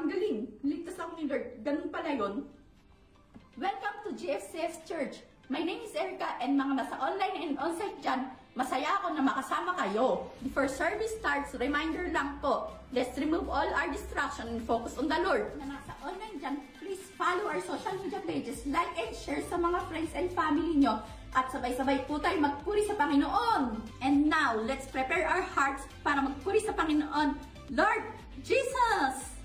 ang galing. Ligtas ako ni Lord. Ganun pala yun. Welcome to GFCS Church. My name is Erica and mga nasa online and on-site dyan, masaya ako na makasama kayo. Before service starts, reminder lang po, let's remove all our distraction and focus on the Lord. Na nasa online dyan, please follow our social media pages, like and share sa mga friends and family nyo, at sabay-sabay po tayo magpuri sa Panginoon. And now, let's prepare our hearts para magpuri sa Panginoon. Lord Jesus!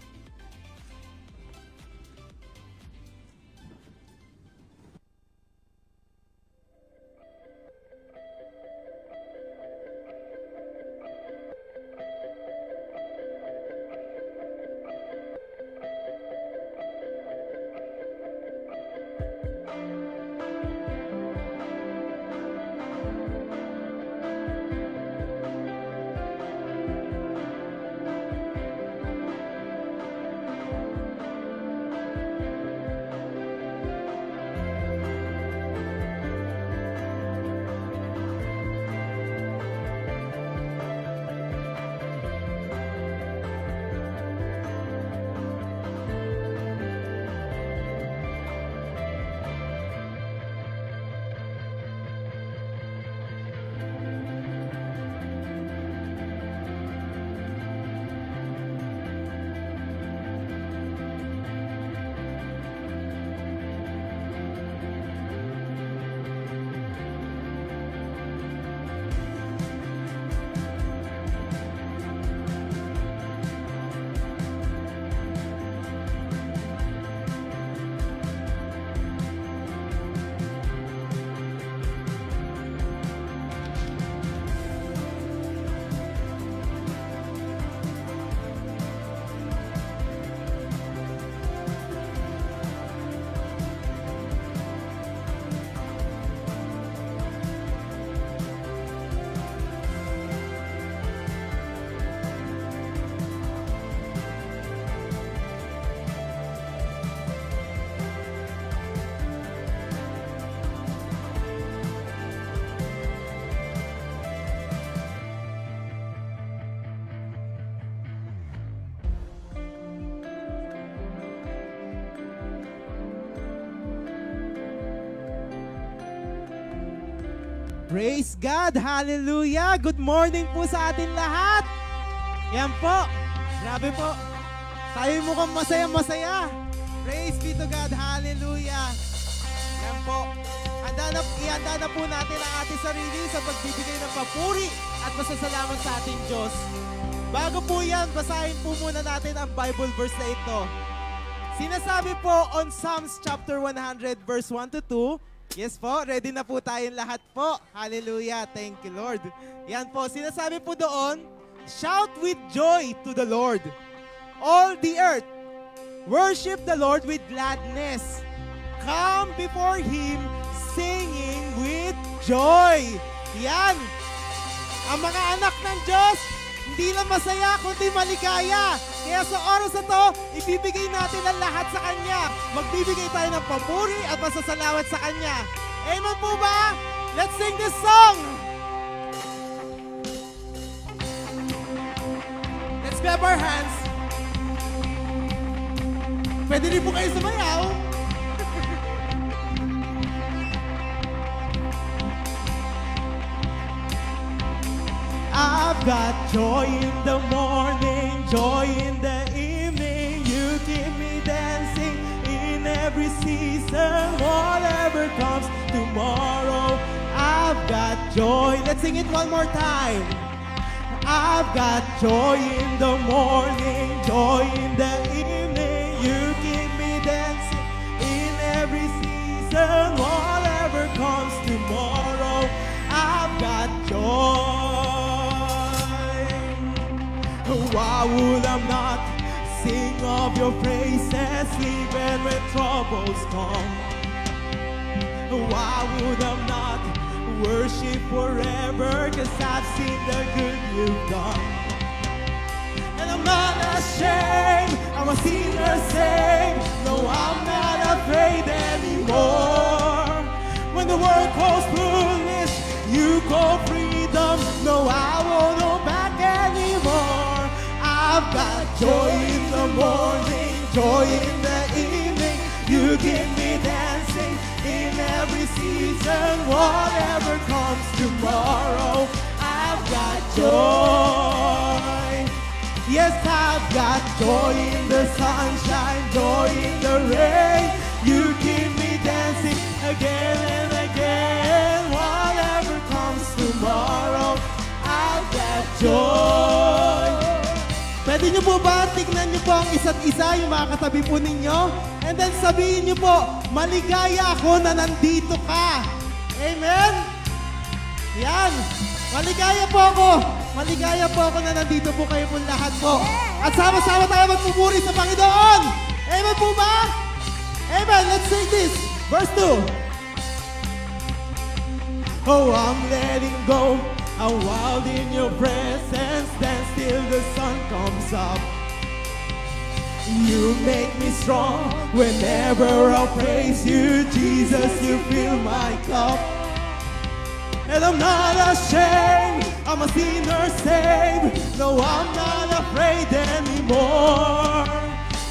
Praise God! Hallelujah! Good morning po sa atin lahat! Yan po! Grabe po! Tayo mukhang masaya-masaya! Praise be to God! Hallelujah! Yan po! Ihanda na po natin ang ating sarili sa pagbibigay ng papuri at pasasalamat sa ating Diyos. Bago po yan, basahin po muna natin ang Bible verse na ito. Sinasabi po on Psalms chapter 100 verse 1 to 2. Yes po, ready na po tayong lahat po. Hallelujah, thank you Lord. Yan po, sinasabi po doon, shout with joy to the Lord, all the earth. Worship the Lord with gladness. Come before Him singing with joy. Yan. Ang mga anak ng Diyos, hindi lang masaya, kundi maligaya. Kaya sa oras na to, ibibigay natin ang lahat sa Kanya. Magbibigay tayo ng papuri at pasasalamat sa Kanya. Amen po ba? Let's sing this song! Let's clap our hands. Pwede rin po kayo sumayaw. I've got joy in the morning, joy in the evening. You keep me dancing in every season. Whatever comes tomorrow, I've got joy. Let's sing it one more time. I've got joy in the morning, joy in the evening. You keep me dancing in every season. Whatever comes tomorrow, I've got joy. Why would I not sing of your praises even when troubles come? Why would I not worship forever? 'Cause I've seen the good you've done. And I'm not ashamed, I'm a sinner saved. No, I'm not afraid anymore. When the world calls foolish, you call freedom. No, I won't go back anymore. I've got joy in the morning, whatever comes tomorrow, I've got joy. Yes, I've got joy in the sunshine, joy in the rain. You keep me dancing again and again. Whatever comes tomorrow, I've got joy. Pwede nyo po ba, tignan nyo po ang isa't isa, yung mga katabi po ninyo? And then sabihin nyo po, maligaya ako na nandito ka. Amen? Yan. Maligaya po ako. Maligaya po ako na nandito po kayo po lahat po. At sama-sama tayo magpupuri sa Panginoon. Amen po ba? Amen. Let's sing this. Verse 2. Oh, I'm letting go. I'm wild in your presence. Stand still, the sun comes up. You make me strong whenever I praise you. Jesus, you fill my cup. And I'm not ashamed, I'm a sinner saved. No, I'm not afraid anymore.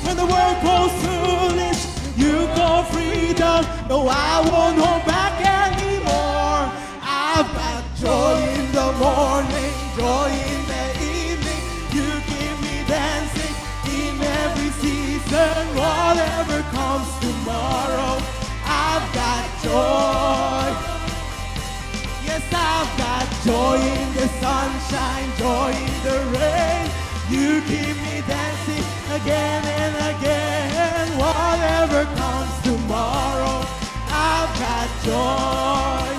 When the world goes foolish, you go freedom. No, I won't hold back anymore. I've got joy in the morning, joy in the evening. You keep me dancing in every season. Whatever comes tomorrow, I've got joy. Yes, I've got joy in the sunshine, joy in the rain. You keep me dancing again and again. Whatever comes tomorrow, I've got joy.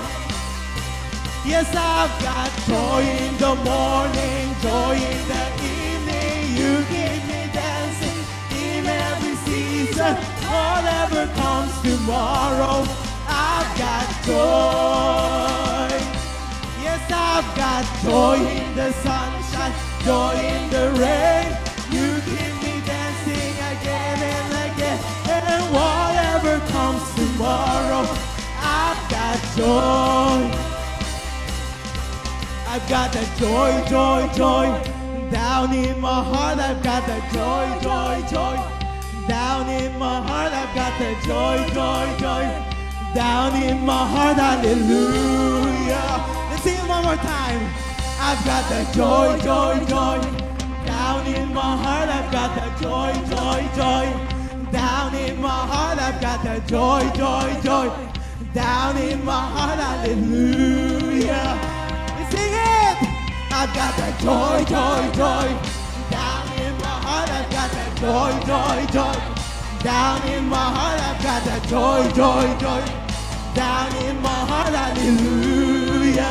Yes, I've got joy in the morning, joy in the evening. You keep me dancing in every season. Whatever comes tomorrow, I've got joy. Yes, I've got joy in the sunshine, joy in the rain. You keep me dancing again and again. And whatever comes tomorrow, I've got joy. I've got that joy, joy, joy. Down in my heart, I've got that joy, joy, joy. Down in my heart, I've got that joy, joy, joy. Down in my heart, hallelujah. Let's sing it one more time. I've got that joy, joy, joy. Down in my heart, I've got that joy, joy, joy. Down in my heart, I've got that joy, joy, joy. Down in my heart, hallelujah. Let's sing it. I've got that joy, joy, joy. Down in my heart, I've got that joy, joy, joy. Down in my heart, I've got that joy, joy, joy. Down in my heart, hallelujah.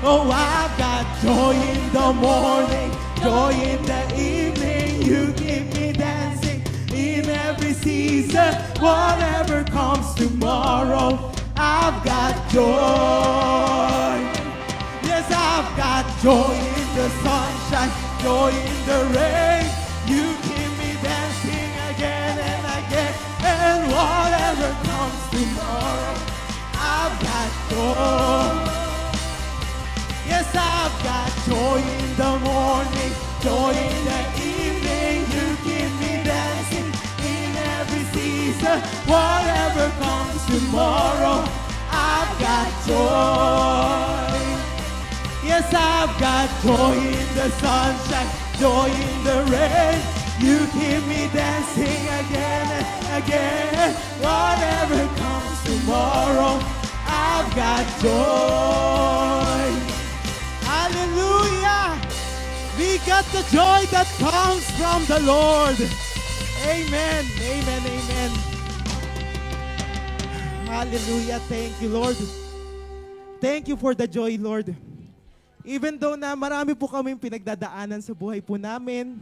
Oh, I've got joy in the morning, joy in the evening. You keep me dancing in every season. Whatever comes tomorrow, I've got joy. Yes, I've got joy in the sunshine, joy in the rain. You keep me dancing again and again. And whatever comes tomorrow, I've got joy. Yes, I've got joy in the morning, joy in the evening. You keep me dancing in every season. Whatever comes tomorrow, I've got joy. Yes, I've got joy in the sunshine, joy in the rain. You keep me dancing again and again. Whatever comes tomorrow, I've got joy. Hallelujah! We got the joy that comes from the Lord. Amen, amen, amen. Hallelujah. Thank you, Lord. Thank you for the joy, Lord. Even though na marami po kaming pinagdadaanan sa buhay po namin,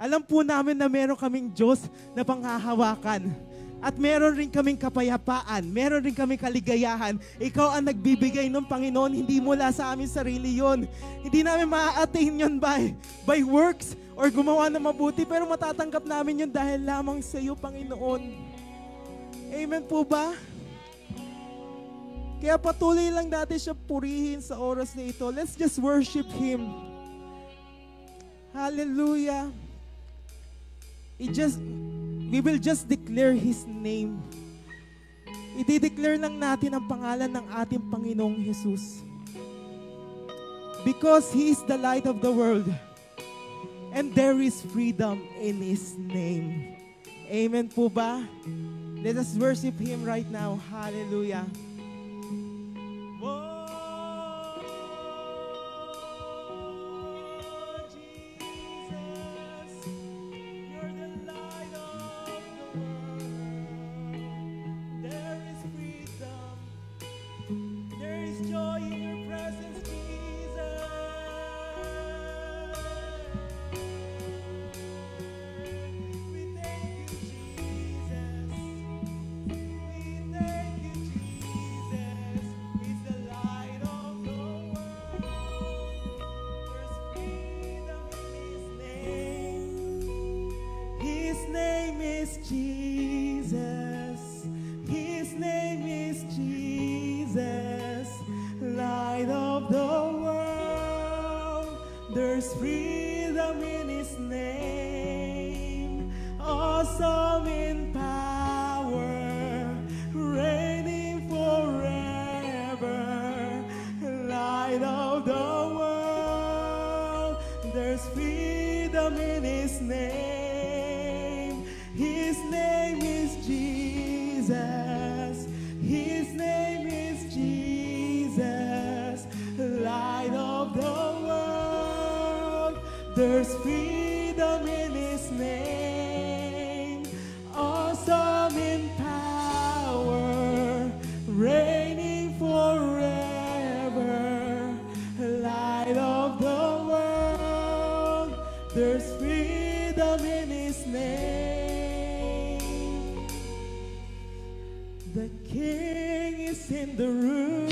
alam po namin na meron kaming Diyos na panghahawakan. At meron rin kaming kapayapaan, meron rin kaming kaligayahan. Ikaw ang nagbibigay ng Panginoon, hindi mula sa aming sarili yon. Hindi namin ma-attain yun by works or gumawa ng mabuti, pero matatanggap namin yun dahil lamang sa iyo, Panginoon. Amen po ba? Kaya patuloy lang natin siya purihin sa oras na ito. Let's just worship Him. Hallelujah. We will just declare His name. i-declare lang natin ang pangalan ng ating Panginoong Jesus. Because He is the light of the world. And there is freedom in His name. Amen po ba? Let us worship Him right now. Hallelujah. There's freedom in His name, awesome in power, reigning forever, light of the world. There's freedom in His name. His name is Jesus. His name is Jesus, light of the world. There's freedom in His name, awesome in power, reigning forever, light of the world. There's freedom in His name. The King is in the room.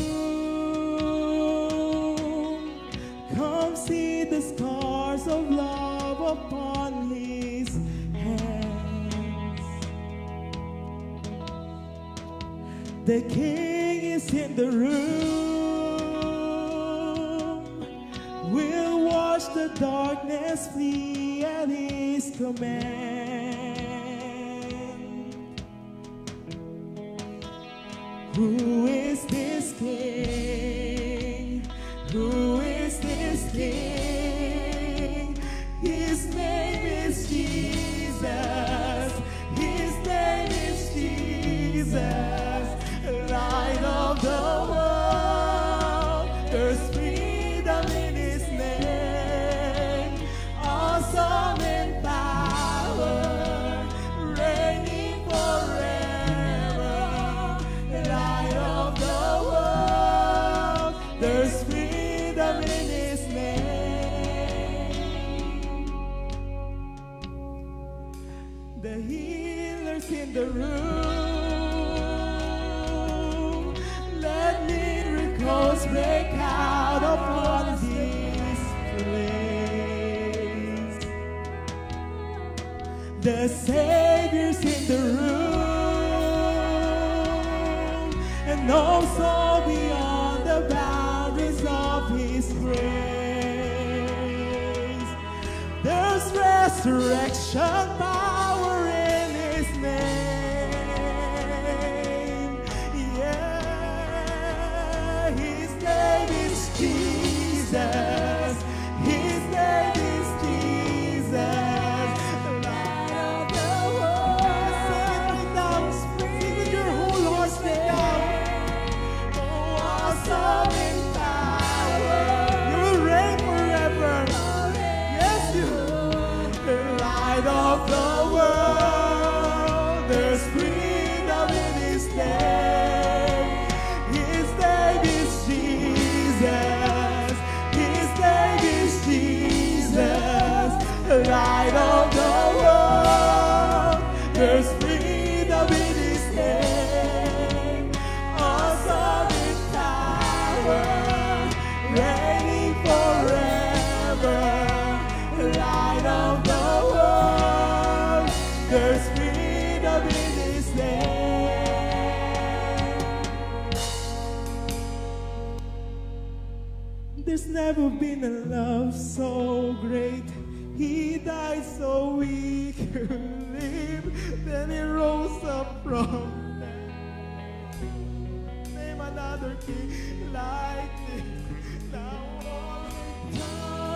Come see the scars of love upon His hands. The King is in the room. We'll watch the darkness flee at His command. Who is this King? Who is this King? His name is Jesus. His name is Jesus, light of the world. There's freedom in His name, awesome in power, reigning forever, light of the world. There's freedom in His name. The healer's in the room. Let miracles break out upon this place. The Savior's in the room, and also beyond the boundaries of His grace. There's resurrection power in His name. Yeah, His name is Jesus. His name is Jesus, the light of the world. Sing it right now. Sing with your whole heart now. Oh, awesome in power. You will reign forever. Yes, you. The light of the world. There's freedom in His name. His name is Jesus. His name is Jesus, light of the world. There's freedom in His name, awesome in power, reigning forever, light of the world. There's freedom in His name. There's never been a love so great. He died so we could live. Then He rose up from death. another king like this. Now all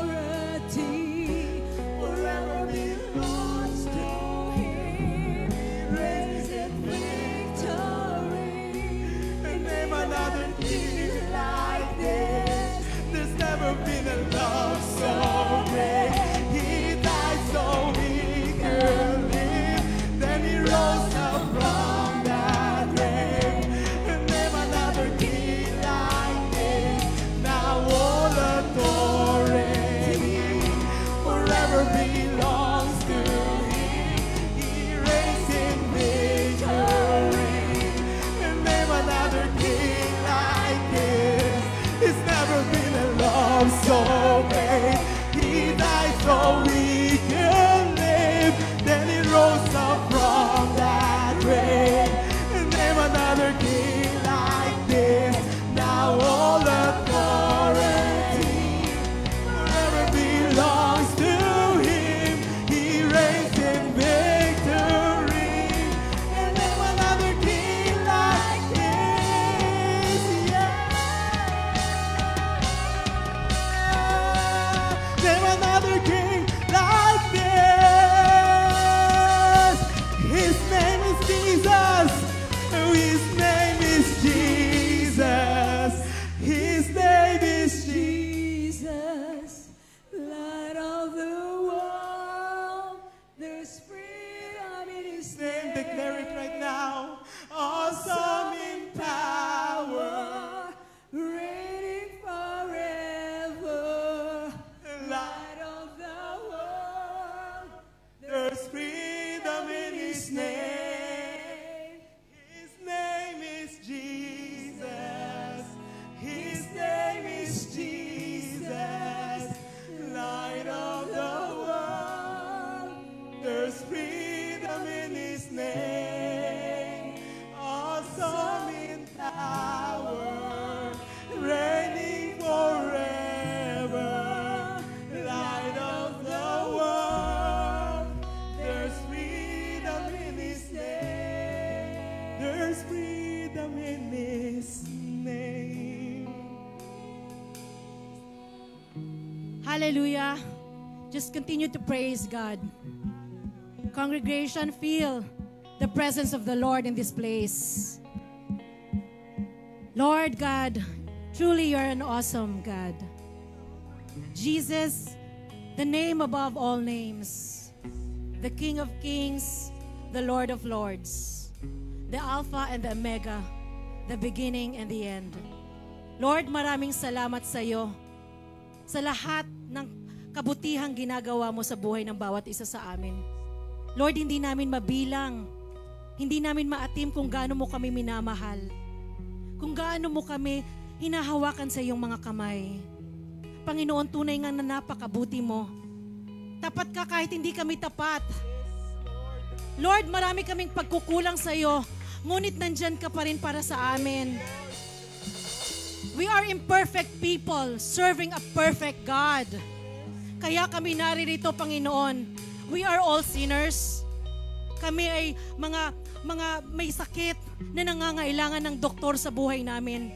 authority forever belongs to Him. Reigns in victory. And name another king like this. There's never been a love so great. He died so we could live. Then He rose up from that grave. And name another king like this. Now all authority forever belongs to Him. He reigns in victory. And name another king like this. It's never been a love so great. He died so we can live. Then He rose up from that grave. And name another king like this. Now all authority forever belongs to Him. He reigns in victory. And name another king like this. Yeah. Name another king like this. His name is Jesus. His name is Jesus. His name is Jesus. Light of the world. There's freedom in His name. Declare it right now. Awesome in power. Reigning forever. Light of the world. There's freedom in His name. His name is Jesus. His name is Jesus. Light of the world. There's freedom in His name. Awesome in power. Reigning forever. Light of the world. There's freedom in His name. There's freedom in His name. Hallelujah. Just continue to praise God. Congregation, feel the presence of the Lord in this place. Lord God, truly you're an awesome God. Jesus, the name above all names, the King of Kings, the Lord of Lords, the Alpha and the Omega, the beginning and the end. Lord, maraming salamat sa iyo sa lahat ng kabutihang ginagawa mo sa buhay ng bawat isa sa amin. Lord, hindi namin mabilang, hindi namin maatim kung gaano mo kami minamahal, kung gaano mo kami hinahawakan sa iyong mga kamay. Panginoon, tunay nga na napakabuti mo. Tapat ka kahit hindi kami tapat. Lord, marami kaming pagkukulang sa iyo, ngunit nandyan ka pa rin para sa amin. We are imperfect people serving a perfect God. Kaya kami naririto, Panginoon. We are all sinners. Kami ay mga may sakit na nangangailangan ng doktor sa buhay namin.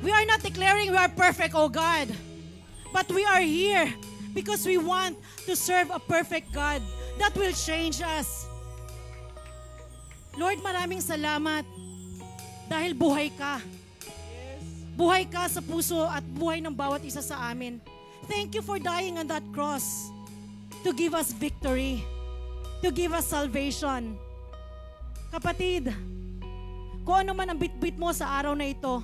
We are not declaring we are perfect, oh God. But we are here because we want to serve a perfect God that will change us. Lord, maraming salamat dahil buhay ka. Buhay ka sa puso at buhay ng bawat isa sa amin. Thank you for dying on that cross to give us victory, to give us salvation. Kapatid, kung ano man ang bitbit mo sa araw na ito,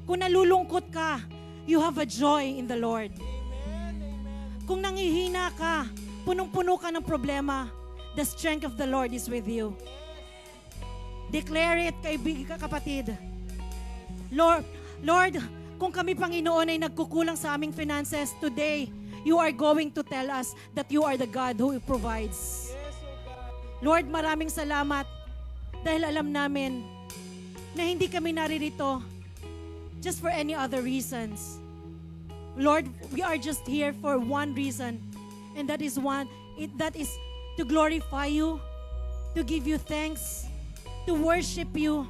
kung nalulungkot ka, you have a joy in the Lord. Kung nangihina ka, punong-puno ka ng problema, the strength of the Lord is with you. Declare it, kaibigan, kapatid. Lord, kung kami, Panginoon, ay nagkukulang sa aming finances, today, you are going to tell us that you are the God who provides. Lord, maraming salamat dahil alam namin na hindi kami naririto just for any other reasons. Lord, we are just here for one reason, and that is to glorify you, to give you thanks, to worship you,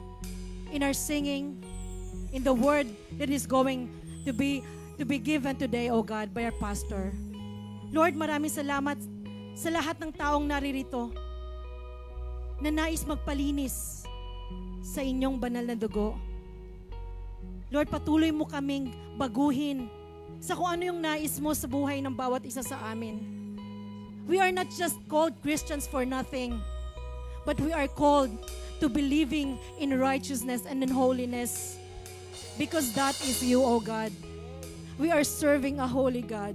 in our singing, in the word that is going to be given today, O God, by our pastor. Lord, maraming salamat sa lahat ng taong naririto na nais magpalinis sa inyong banal na dugo. Lord, patuloy mo kaming baguhin sa kung ano yung nais mo sa buhay ng bawat isa sa amin. We are not just called Christians for nothing, but we are called to believing in righteousness and in holiness, because that is you, O God. We are serving a holy God.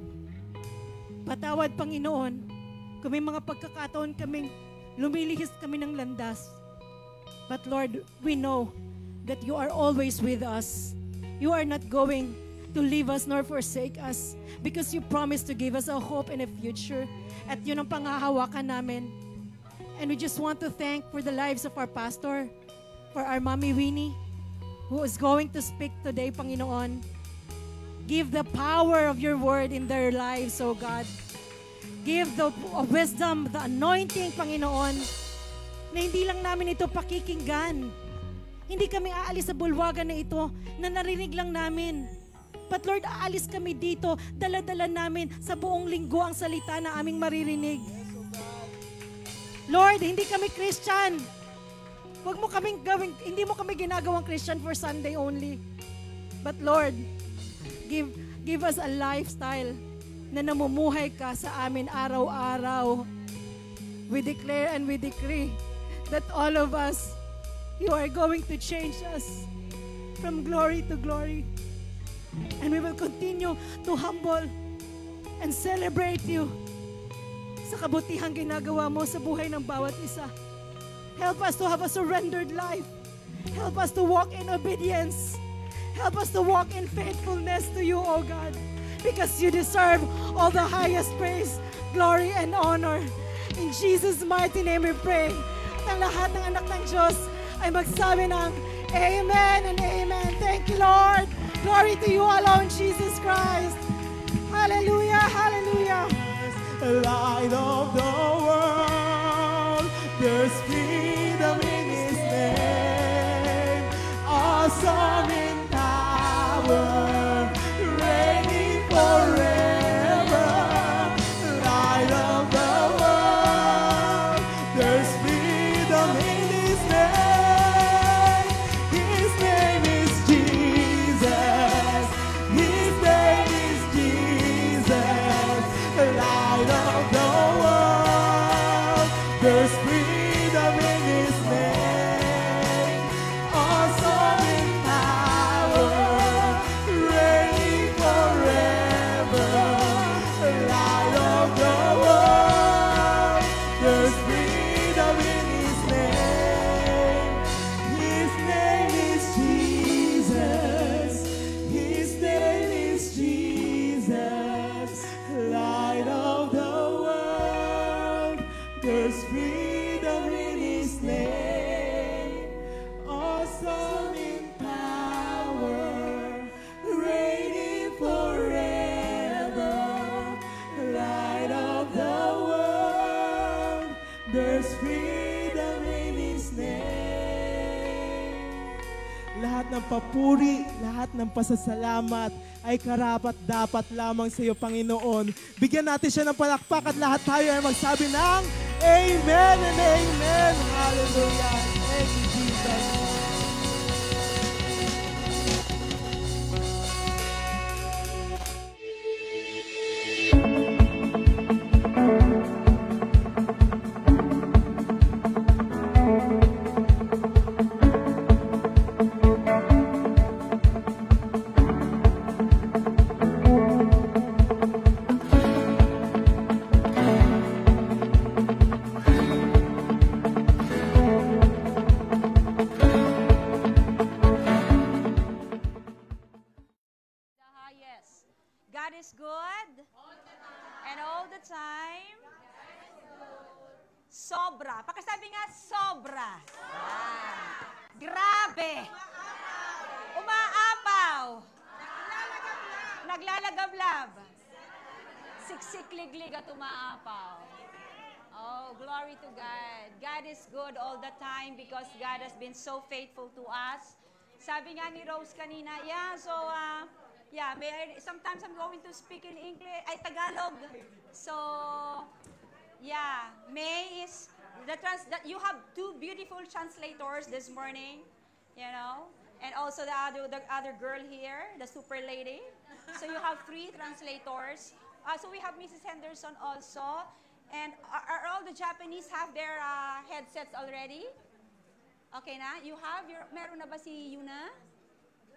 Patawad, Panginoon, kung may mga pagkakataon kaming lumilihis kami ng landas. But Lord, we know that you are always with us. You are not going to leave us nor forsake us, because you promised to give us a hope and a future. At yun ang panghahawakan namin. And we just want to thank for the lives of our pastor, for our Mommy Winnie, who is going to speak today, Panginoon. Give the power of your word in their lives, O God. Give the wisdom, the anointing, Panginoon, na hindi lang namin ito pakikinggan. Hindi kami aalis sa bulwagan na ito na narinig lang namin. But Lord, aalis kami dito, dala-dala namin sa buong linggo ang salita na aming maririnig. Lord, hindi kami Christian. Huwag mo kaming gawing, hindi mo kami ginagawang Christian for Sunday only. But Lord, give us a lifestyle na namumuhay ka sa amin araw-araw. We declare and we decree that all of us, you are going to change us from glory to glory. And we will continue to humble and celebrate you sa kabutihang ginagawa mo sa buhay ng bawat isa. Help us to have a surrendered life. Help us to walk in obedience. Help us to walk in faithfulness to you, O God, because you deserve all the highest praise, glory, and honor. In Jesus' mighty name we pray. At ang lahat ng anak ng Diyos ay magsabi ng Amen and Amen. Thank you, Lord. Glory to you alone, Jesus Christ. Hallelujah, hallelujah. Light of the world, there's freedom in His name. Awesome in power, reigning forever. Light of the world, there's freedom in His name. His name is Jesus. His name is Jesus. Light of the world, there's freedom in His name. Awesome in power, reigning forever. Light of the world, there's freedom in His name. His name is Jesus. His name is Jesus. Light of the world, there's freedom in His name. Awesome in power, reigning forever. Light of the world, there's freedom in His name. Lahat ng papuri, lahat ng pasasalamat ay karapat-dapat lamang sa iyo, Panginoon. Bigyan natin siya ng palakpak at lahat tayo ay magsabi ng Amen and Amen. Hallelujah. Thank you, Jesus. God is good. And all the time. Sobra. Pakisabi nga, sobra. Grabe. Umaapaw. Naglalagablab. Siksik-liglig at umaapaw. Oh, glory to God. God is good all the time because God has been so faithful to us. Sabi nga ni Rose kanina, sometimes I'm going to speak in English, Tagalog. So, May is, that you have two beautiful translators this morning, and also the other girl here, the super lady. So you have 3 translators. So we have Mrs. Henderson also. And are all the Japanese have their headsets already? Okay na? Meron na ba si Yuna?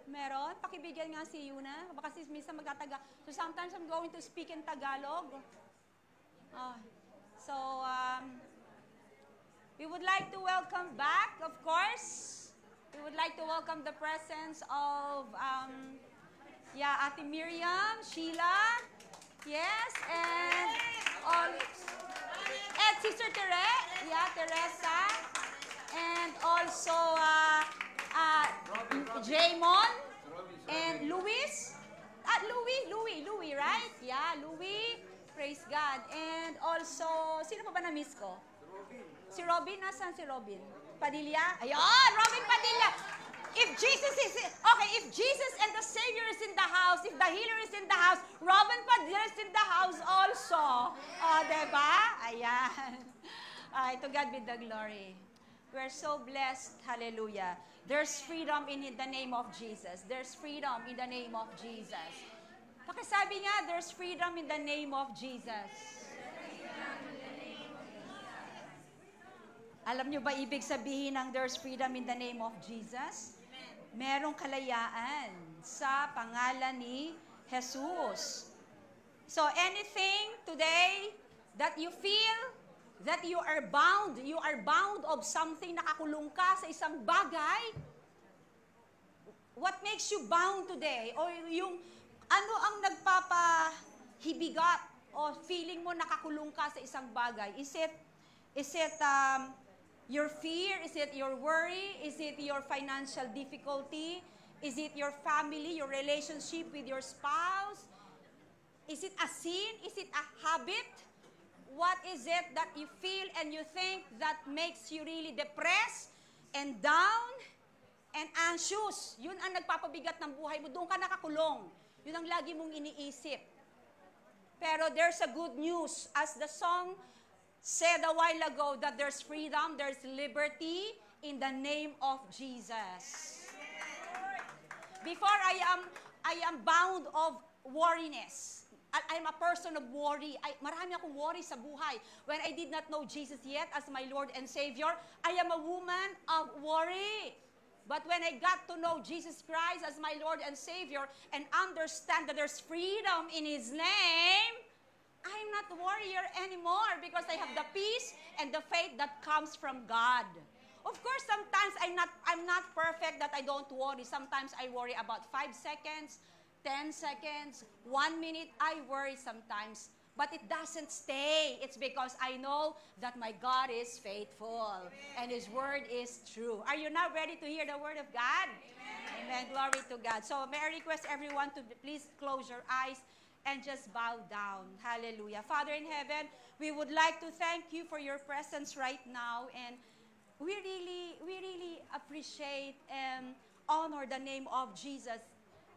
Meron? Pakibigyan nga si Yuna. Baka minsan magtataga. So sometimes I'm going to speak in Tagalog. We would like to welcome back, of course. We would like to welcome the presence of Ate Miriam, Sheila, yes, and all. And Sister Teresa, and also Jaymon, and Louis, Louis, right? Yeah, Louis, praise God. And also, sino pa ba na-miss ko? Si Robin, nasaan si Robin? Padilla? Ayun, Robin Padilla. If Jesus and the Savior is in the house, if the healer is in the house, Robin Padilla is in the house also. Diba? Ayan. To God be the glory. We're so blessed. Hallelujah. There's freedom in the name of Jesus. There's freedom in the name of Jesus. Pakisabi nga, there's freedom in the name of Jesus. Alam nyo ba ibig sabihin ng there's freedom in the name of Jesus? Merong kalayaan sa pangalan ni Jesus. So anything today that you feel that you are bound of something, nakakulong ka sa isang bagay, what makes you bound today? O yung ano ang nagpapahibigat o feeling mo nakakulong ka sa isang bagay? Is it your fear? Is it your worry? Is it your financial difficulty? Is it your family, your relationship with your spouse? Is it a sin? Is it a habit? What is it that you feel and you think that makes you really depressed and down and anxious? Yun ang nagpapabigat ng buhay mo. Doon ka nakakulong. Yun ang lagi mong iniisip. Pero there's a good news. As the song said a while ago, that there's freedom, there's liberty in the name of Jesus. Before I am bound of worriness. I'm a person of worry. Marami akong worry sa buhay. When I did not know Jesus yet as my Lord and Savior, I am a woman of worry. But when I got to know Jesus Christ as my Lord and Savior and understand that there's freedom in His name, I'm not a warrior anymore because I have the peace and the faith that comes from God. Of course, sometimes I'm not perfect that I don't worry. Sometimes I worry about 5 seconds, 10 seconds, 1 minute. I worry sometimes. But it doesn't stay. It's because I know that my God is faithful and His word is true. Are you now ready to hear the word of God? Amen. Glory to God. So may I request everyone to please close your eyes and just bow down. Hallelujah. Father in heaven, we would like to thank you for your presence right now, and we really appreciate and honor the name of Jesus,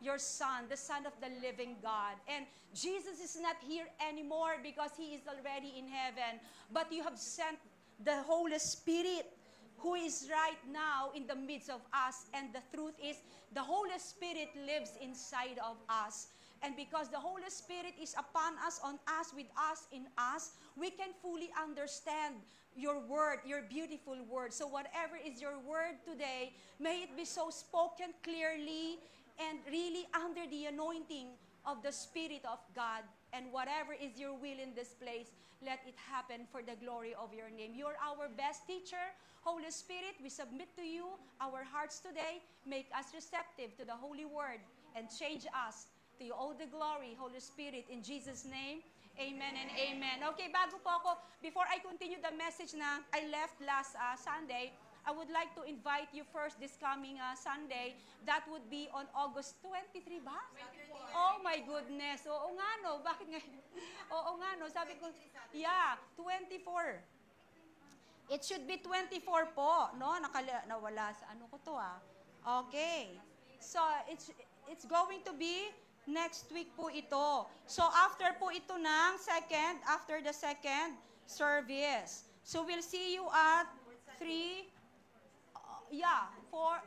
your Son, the Son of the living God. And Jesus is not here anymore because He is already in heaven, but you have sent the Holy Spirit who is right now in the midst of us. And the truth is, the Holy Spirit lives inside of us. And because the Holy Spirit is upon us, on us, with us, in us, we can fully understand your word, your beautiful word. So whatever is your word today, may it be so spoken clearly and really under the anointing of the Spirit of God. And whatever is your will in this place, let it happen for the glory of your name. You're our best teacher. Holy Spirit, we submit to you our hearts today. Make us receptive to the Holy Word and change us. To you all the glory, Holy Spirit, in Jesus' name, amen and amen. Okay, bago po ako, before I continue the message na I left last Sunday, I would like to invite you first this coming Sunday. That would be on August 23 ba? 24. Oh my goodness. Oo nga no. Bakit ngayon? Oo nga no. Sabi ko, yeah, 24. It should be 24 po, no? Nawala sa ano ko to Okay. So, it's going to be next week po ito. So, after po ito after the second service. So, we'll see you at 3, 4,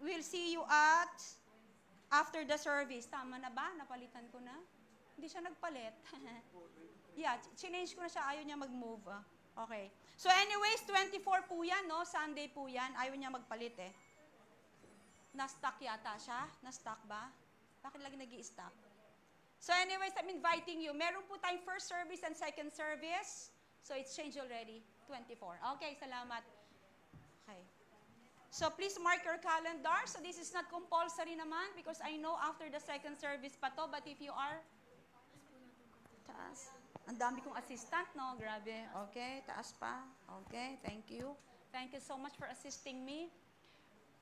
We'll see you at after the service. Tama na ba? Napalitan ko na? Hindi siya nagpalit. Change ko na siya. Ayaw niya mag-move. Okay. So anyways, 24 po yan, no? Sunday po yan. Ayaw niya magpalit eh. Na-stuck yata siya? Na-stuck ba? Bakit lagi nag-i-stuck? So anyways, I'm inviting you. Meron po tayong first service and second service. So it's changed already. 24. Okay, salamat. Okay. So please mark your calendar. So this is not compulsory naman because I know after the second service pa to. But if you are... Taas. Ang dami kong assistant, no? Grabe. Okay, taas pa. Okay, thank you. Thank you so much for assisting me.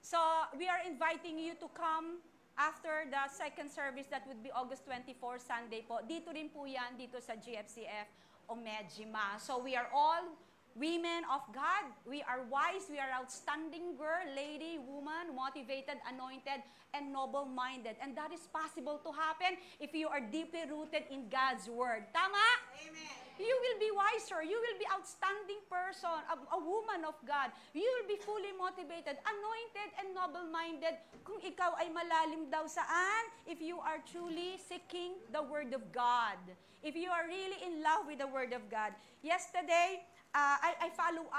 So, we are inviting you to come after the second service that would be August 24, Sunday po. Dito rin po yan, dito sa GFCF Omejima. So, we are all women of God. We are wise. We are outstanding girl, lady, woman, motivated, anointed, and noble-minded. And that is possible to happen if you are deeply rooted in God's Word. Tama? Amen. You will be wiser. You will be outstanding person, a woman of God. You will be fully motivated, anointed, and noble-minded kung ikaw ay malalim daw saan? If you are truly seeking the Word of God. If you are really in love with the Word of God. Yesterday, I followed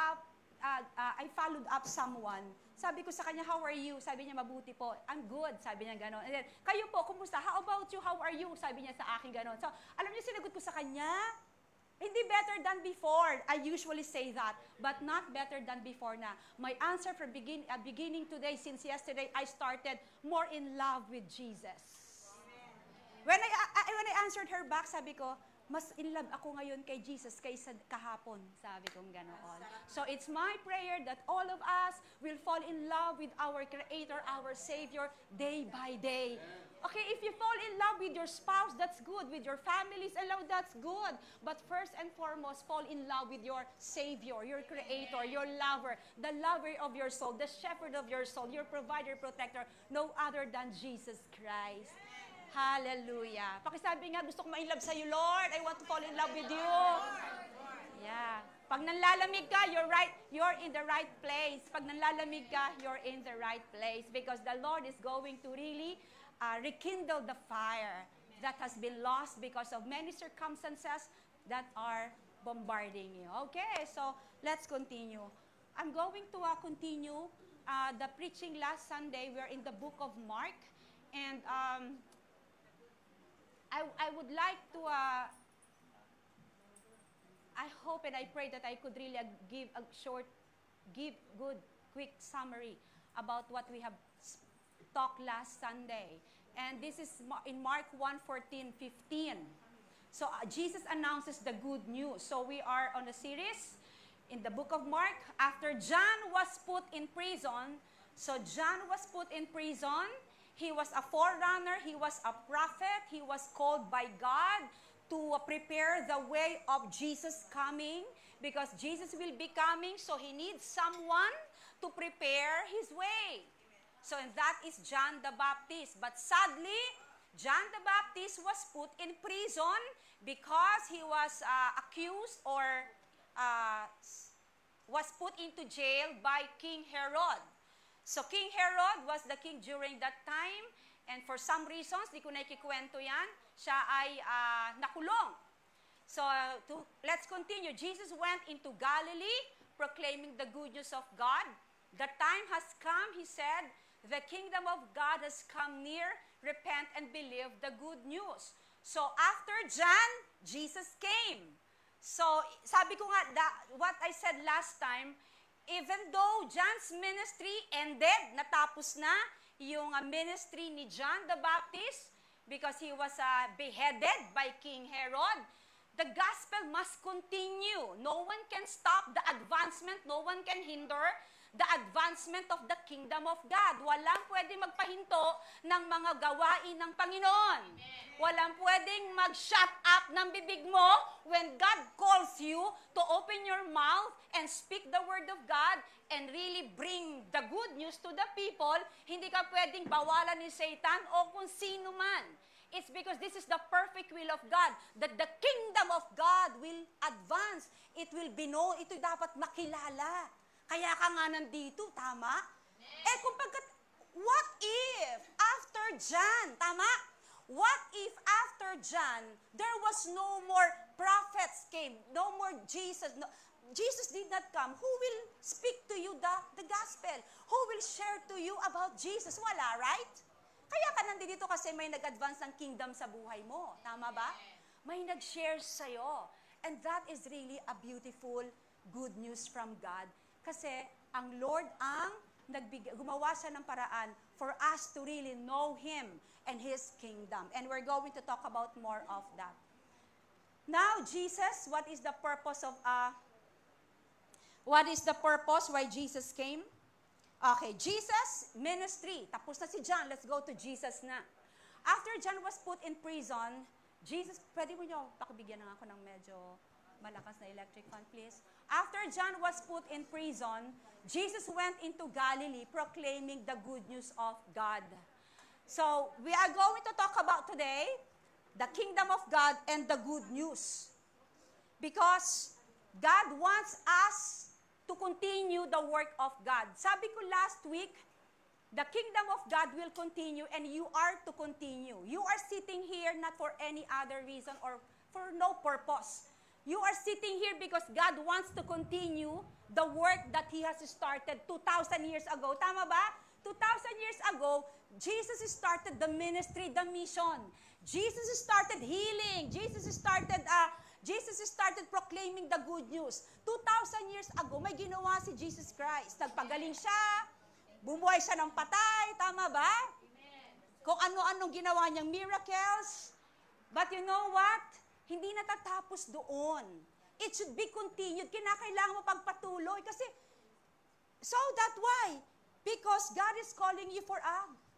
up someone. Sabi ko sa kanya, how are you? Sabi niya, mabuti po. I'm good. Sabi niya gano'n. And then, kayo po, kumusta? How about you? How are you? Sabi niya sa akin gano'n. So, alam niyo, sinagot ko sa kanya, hindi better than before. I usually say that, but not better than before na. My answer from beginning today, since yesterday, I started more in love with Jesus. When I answered her back, sabi ko, mas in love ako ngayon kay Jesus kaysa kahapon. Sabi kong ganoon. So it's my prayer that all of us will fall in love with our Creator, our Savior, day by day. Okay, if you fall in love with your spouse, that's good. With your families, that's good. But first and foremost, fall in love with your Savior, your Creator, your lover, the lover of your soul, the shepherd of your soul, your provider, protector, no other than Jesus Christ. Hallelujah. Pakisabi nga, gusto ko ma-in-love sa'yo, Lord. I want to fall in love with you. Yeah. Pag nanlalamig ka, you're in the right place. Pag nanlalamig ka, you're in the right place. Because the Lord is going to really rekindle the fire that has been lost because of many circumstances that are bombarding you. Okay, so let's continue. I'm going to continue the preaching last Sunday. We're in the book of Mark. And I would like to, I hope and I pray that I could really give good, quick summary about what we have talked last Sunday. And this is in Mark 1:14-15. So Jesus announces the good news. So we are on a series in the book of Mark. After John was put in prison, so John was put in prison. He was a forerunner, he was a prophet, he was called by God to prepare the way of Jesus coming because Jesus will be coming, so he needs someone to prepare his way. So and that is John the Baptist. But sadly, John the Baptist was put in prison because he was accused or was put into jail by King Herod. So King Herod was the king during that time, and for some reasons, di ko na ikikwento yan, siya ay nakulong. So let's continue. Jesus went into Galilee, proclaiming the good news of God. The time has come, he said, the kingdom of God has come near, repent and believe the good news. So after John, Jesus came. So sabi ko nga, what I said last time, even though John's ministry ended, natapos na yung ministry ni John the Baptist because he was beheaded by King Herod, the gospel must continue. No one can stop the advancement. No one can hinder the advancement of the kingdom of God. Walang pwedeng magpahinto ng mga gawain ng Panginoon. Walang pwedeng mag-shut up ng bibig mo when God calls you to open your mouth and speak the word of God and really bring the good news to the people. Hindi ka pwedeng bawalan ni Satan o kung sino man. It's because this is the perfect will of God, that the kingdom of God will advance. It will be known. Ito dapat makilala. Kaya ka nga nandito, tama? Eh kung what if after John, tama? What if after John, there was no more prophets came, no more Jesus, Jesus did not come. Who will speak to you the gospel? Who will share to you about Jesus? Wala, right? Kaya ka nandito kasi may nag-advance ng kingdom sa buhay mo. Tama ba? May nag-share sa'yo. And that is really a beautiful good news from God. Kasi ang Lord ang gumawa siya ng paraan for us to really know Him and His kingdom. And we're going to talk about more of that. Now, Jesus, what is the purpose why Jesus came? Okay, Jesus, ministry. Tapos na si John. Let's go to Jesus na. After John was put in prison, Jesus, pwede mo nyo, pakibigyan na ako ng medyo malakas na electric fan, please. After John was put in prison, Jesus went into Galilee proclaiming the good news of God. So, we are going to talk about today the kingdom of God and the good news. Because God wants us to continue the work of God. Sabi ko last week, the kingdom of God will continue and you are to continue. You are sitting here not for any other reason or for no purpose. You are sitting here because God wants to continue the work that He has started 2,000 years ago. Tama ba? 2,000 years ago, Jesus started the ministry, the mission. Jesus started healing. Jesus started proclaiming the good news. 2,000 years ago, may ginawa si Jesus Christ. Nagpagaling siya, bumuhay siya ng patay, tama ba? Kung ano-anong ginawa niyang miracles. But you know what? Hindi natatapos doon. It should be continued. Kinakailangan mo pagpatuloy. Kasi, so that why? Because God is calling you for a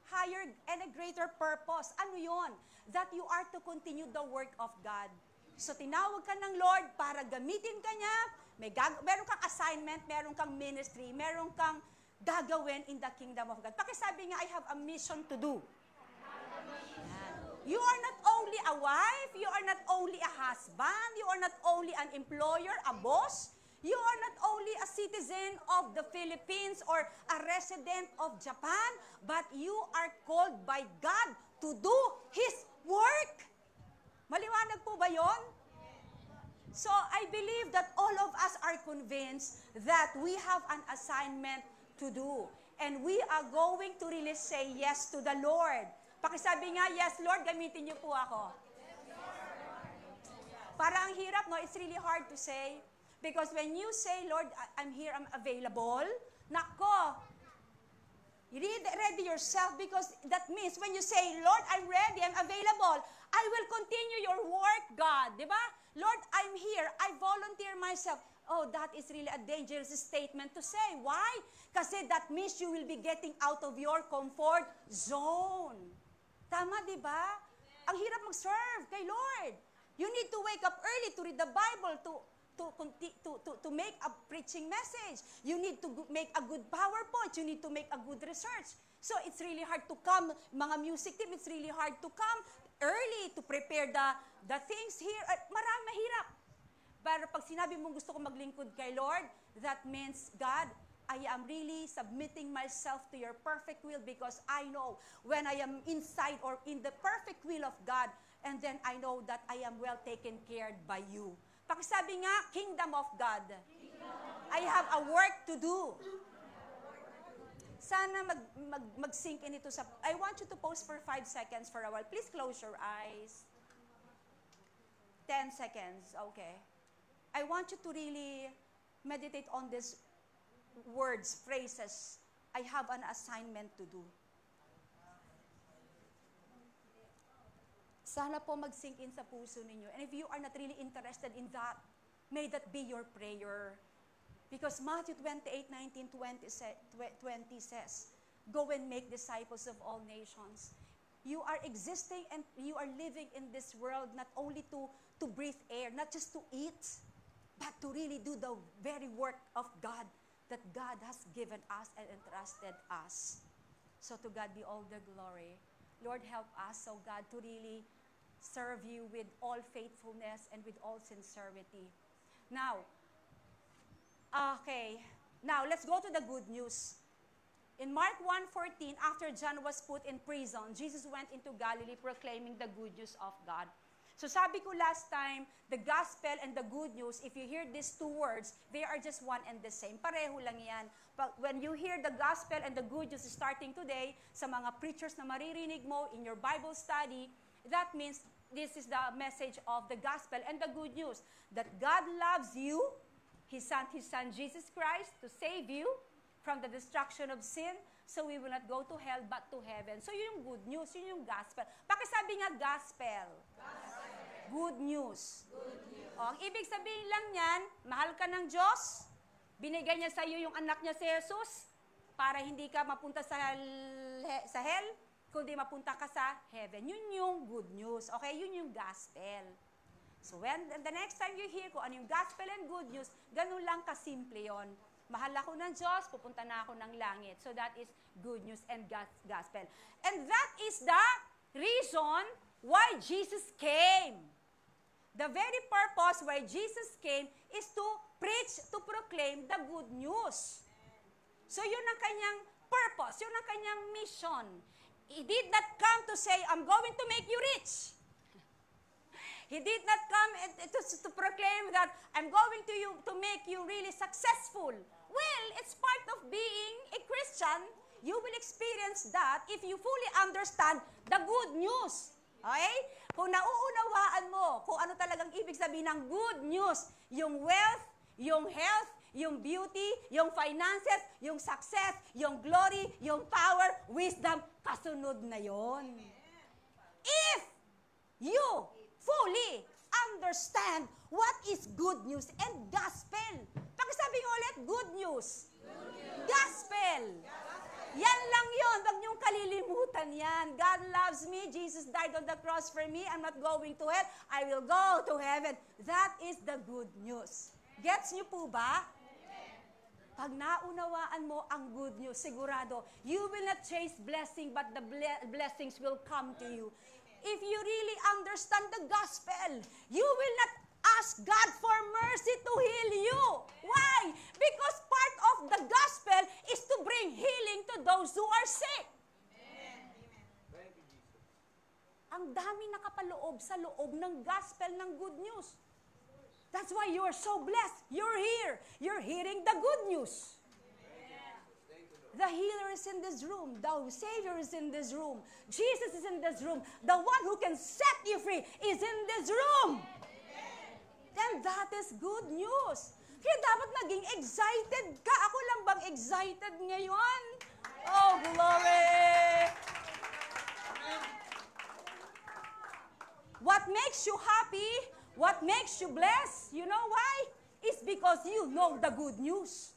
higher and a greater purpose. Ano yon? That you are to continue the work of God. So, tinawag ka ng Lord para gamitin ka niya. Meron kang assignment, meron kang ministry, meron kang gagawin in the kingdom of God. Pakisabi nga, I have a mission to do. You are not only a wife, you are not only a husband, you are not only an employer, a boss, you are not only a citizen of the Philippines or a resident of Japan, but you are called by God to do His work. Maliwanag po ba yon? So, I believe that all of us are convinced that we have an assignment to do. And we are going to really say yes to the Lord. Pakisabi nga, yes, Lord, gamitin niyo po ako. Para ang hirap, no? It's really hard to say. Because when you say, Lord, I'm here, I'm available, nako, ready yourself because that means when you say, Lord, I'm ready, I'm available, I will continue your work, God. Diba? Lord, I'm here, I volunteer myself. Oh, that is really a dangerous statement to say. Why? Kasi that means you will be getting out of your comfort zone. Tama, di ba? Ang hirap mag-serve kay Lord. You need to wake up early to read the Bible, to make a preaching message. You need to make a good PowerPoint. You need to make a good research. So it's really hard to come, mga music team, it's really hard to come early to prepare the things here. Marami mahirap. Pero pag sinabi mong gusto ko maglingkod kay Lord, that means, God, I am really submitting myself to your perfect will because I know when I am inside or in the perfect will of God, and then I know that I am well taken care by you. Pakisabi nga, kingdom of God. I have a work to do. Sana mag-sink in ito sa... I want you to pause for 5 seconds for a while. Please close your eyes. 10 seconds, okay. I want you to really meditate on these words, phrases. I have an assignment to do. Sana po mag-sink in sa puso ninyo. And if you are not really interested in that, may that be your prayer. Because Matthew 28:19-20 says, go and make disciples of all nations. You are existing and you are living in this world not only to breathe air, not just to eat, but to really do the very work of God that God has given us and entrusted us. So to God be all the glory. Lord, help us, oh God, to really serve you with all faithfulness and with all sincerity. Now, let's go to the good news. In Mark 1:14, after John was put in prison, Jesus went into Galilee proclaiming the good news of God. So sabi ko last time, the gospel and the good news, if you hear these two words, they are just one and the same. Pareho lang yan. But when you hear the gospel and the good news starting today, sa mga preachers na maririnig mo in your Bible study, that means this is the message of the gospel and the good news. That God loves you, He sent His Son Jesus Christ to save you from the destruction of sin, so we will not go to hell but to heaven. So yun yung good news, yun yung gospel. Pakisabi nga gospel. Good news. Good news. O, ang ibig sabihin lang yan, mahal ka ng Diyos, binigay niya sa iyo yung anak niya si Jesus, para hindi ka mapunta sa hell, kundi mapunta ka sa heaven. Yun yung good news. Okay? Yun yung gospel. So when the next time you hear ko ano yung gospel and good news, ganun lang kasimple yon. Mahal ako ng Diyos, pupunta na ako ng langit. So that is good news and gospel. And that is the reason why Jesus came. The very purpose why Jesus came is to preach, to proclaim the good news. So yun ang kanyang purpose, yun ang kanyang mission. He did not come to say, I'm going to make you rich. He did not come to proclaim that I'm going to make you really successful. Well, it's part of being a Christian. You will experience that if you fully understand the good news. Okay? Kung nauunawaan mo kung ano talagang ibig sabihin ng good news, yung wealth, yung health, yung beauty, yung finances, yung success, yung glory, yung power, wisdom, kasunod na yon. If you fully understand what is good news and gospel. Pakisabi nga ulit, good news. Good news. Gospel. Yan lang yun. Huwag niyong kalilimutan yan. God loves me. Jesus died on the cross for me. I'm not going to hell. I will go to heaven. That is the good news. Gets niyo po ba? Pag naunawaan mo ang good news, sigurado, you will not chase blessing, but the blessings will come to you. If you really understand the gospel, you will not ask God for mercy to heal you. Why? Because part of the gospel is to bring healing to those who are sick. Amen. Thank you, Jesus. Ang dami nakapaloob sa loob ng gospel ng good news. That's why you are so blessed. You're here. You're hearing the good news. The healer is in this room. The Savior is in this room. Jesus is in this room. The one who can set you free is in this room. And that is good news. Kaya dapat maging excited ka. Ako lang bang excited ngayon? Oh, glory! What makes you happy, what makes you blessed, you know why? It's because you know the good news.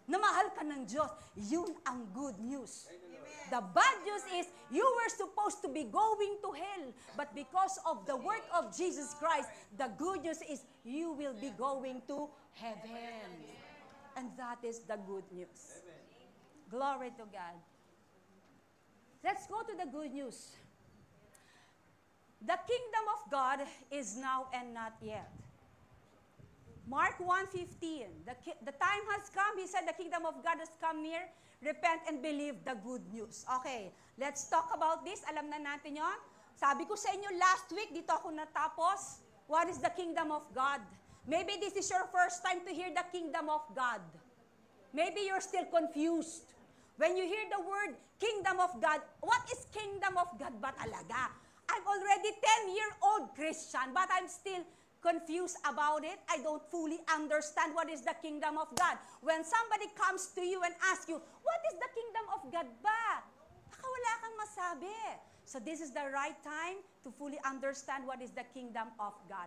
Na mahal ka ng Diyos, yun ang good news. The bad news is, you were supposed to be going to hell, but because of the work of Jesus Christ, the good news is, you will be going to heaven. And that is the good news. Glory to God. Let's go to the good news. The kingdom of God is now and not yet. Mark 1:15, the time has come, he said, the kingdom of God has come near, repent and believe the good news. Okay, let's talk about this. Alam na natin yon. Sabi ko sa inyo last week, dito ako natapos, what is the kingdom of God? Maybe this is your first time to hear the kingdom of God. Maybe you're still confused. When you hear the word kingdom of God, what is kingdom of God ba talaga? I'm already 10-year-old Christian, but I'm still confused about it. I don't fully understand what is the kingdom of God. When somebody comes to you and asks you, what is the kingdom of God ba? Baka wala kang masabi. So this is the right time to fully understand what is the kingdom of God.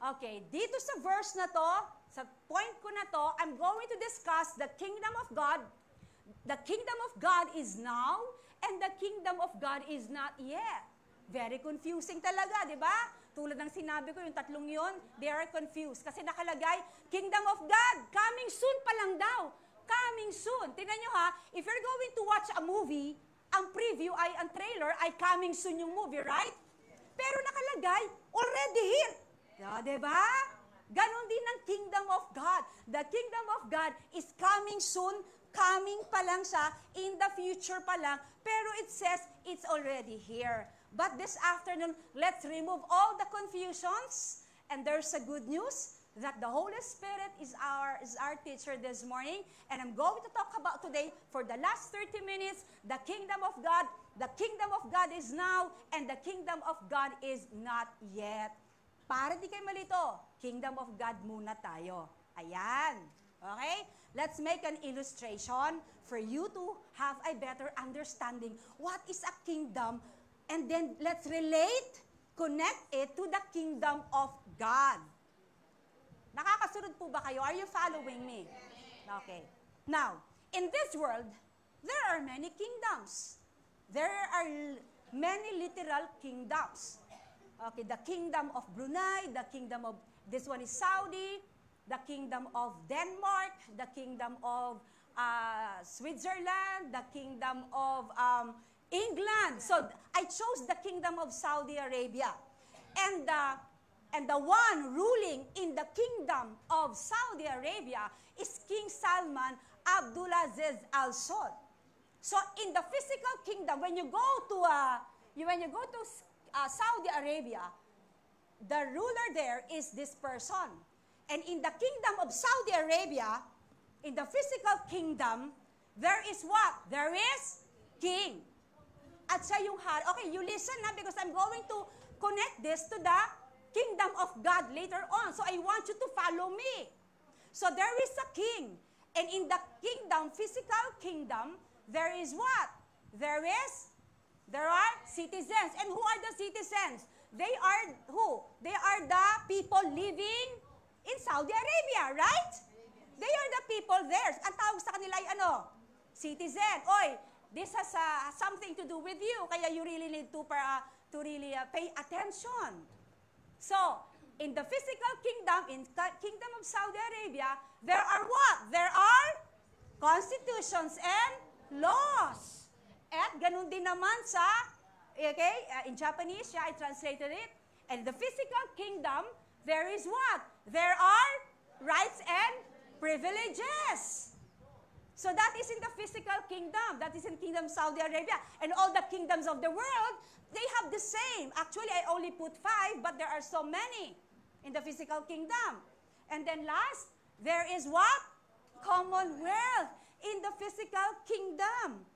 Okay, dito sa verse na to, sa point ko na to, I'm going to discuss the kingdom of God. The kingdom of God is now, and the kingdom of God is not yet. Very confusing talaga, di ba? Tulad ng sinabi ko, yung tatlong yon, they are confused. Kasi nakalagay, kingdom of God, coming soon pa lang daw. Coming soon. Tingnan nyo ha, if you're going to watch a movie, ang preview ay, ang trailer ay coming soon yung movie, right? Pero nakalagay, already here. Diba? Ganon din ang kingdom of God. The kingdom of God is coming soon, coming pa lang siya, in the future pa lang, pero it says it's already here. But this afternoon, let's remove all the confusions, and there's a good news that the Holy Spirit is our teacher this morning, and I'm going to talk about today for the last 30 minutes, the kingdom of God. The kingdom of God is now, and the kingdom of God is not yet. Para di kayo malito, kingdom of God muna tayo. Ayan. Okay? Let's make an illustration for you to have a better understanding. What is a kingdom? And then let's connect it to the kingdom of God. Nakakasunod po ba kayo? Are you following me? Okay. Now, in this world, there are many kingdoms. There are many literal kingdoms. Okay, the kingdom of Brunei, the kingdom of, this one is Saudi, the kingdom of Denmark, the kingdom of Switzerland, the kingdom of England. So I chose the kingdom of Saudi Arabia. And the one ruling in the kingdom of Saudi Arabia is King Salman Abdulaziz Al Saud. So in the physical kingdom, when you go to Saudi Arabia, the ruler there is this person. And in the kingdom of Saudi Arabia, in the physical kingdom, there is what? There is king. At siya yung hari. Okay, you listen na because I'm going to connect this to the kingdom of God later on. So I want you to follow me. So there is a king. And in the kingdom, physical kingdom, there is what? There are citizens. And who are the citizens? They are who? They are the people living in Saudi Arabia, right? They are the people there. Ang tawag sa kanila ay ano? Citizen. Oy, this has something to do with you. Kaya you really need to really pay attention. So, in the physical kingdom, in kingdom of Saudi Arabia, there are what? There are constitutions and laws. At ganun din naman sa, okay, in Japanese, I translated it. And the physical kingdom, there is what? There are rights and privileges. So that is in the physical kingdom. That is in Kingdom Saudi Arabia. And all the kingdoms of the world, they have the same. Actually, I only put 5, but there are so many in the physical kingdom. And then last, there is what? Commonwealth in the physical kingdom.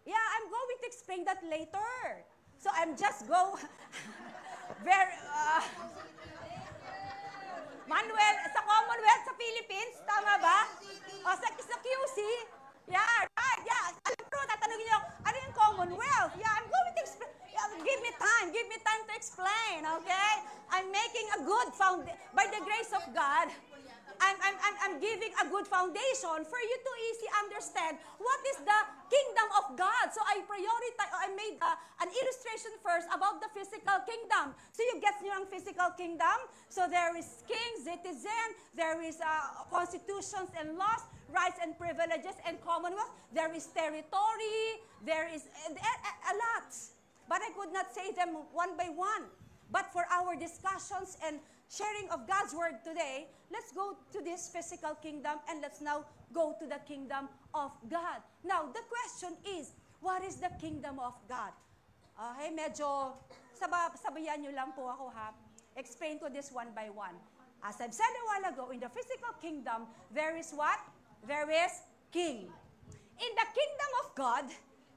Yeah, I'm going to explain that later. So I'm just Manuel, sa Commonwealth sa Philippines, tama ba? O sa QC, yeah, right, yeah. Alam ko, tatanungin niyo, ano yung Commonwealth? Yeah, I'm going to explain. Yeah, give me time to explain, okay? I'm making a good by the grace of God, I'm giving a good foundation for you to easily understand what is the kingdom of God. So I made an illustration first about the physical kingdom. So you get nyo ang physical kingdom. So there is king, citizen, there is constitutions and laws, rights and privileges and commonwealth. There is territory, there is a lot. But I could not say them one by one. But for our discussions and sharing of God's word today, let's go to this physical kingdom and let's now go to the kingdom of God. Now, the question is, what is the kingdom of God? Okay, medyo sabayan nyo lang po ako ha. Explain ko this one by one. As I've said a while ago, in the physical kingdom, there is what? There is king. In the kingdom of God,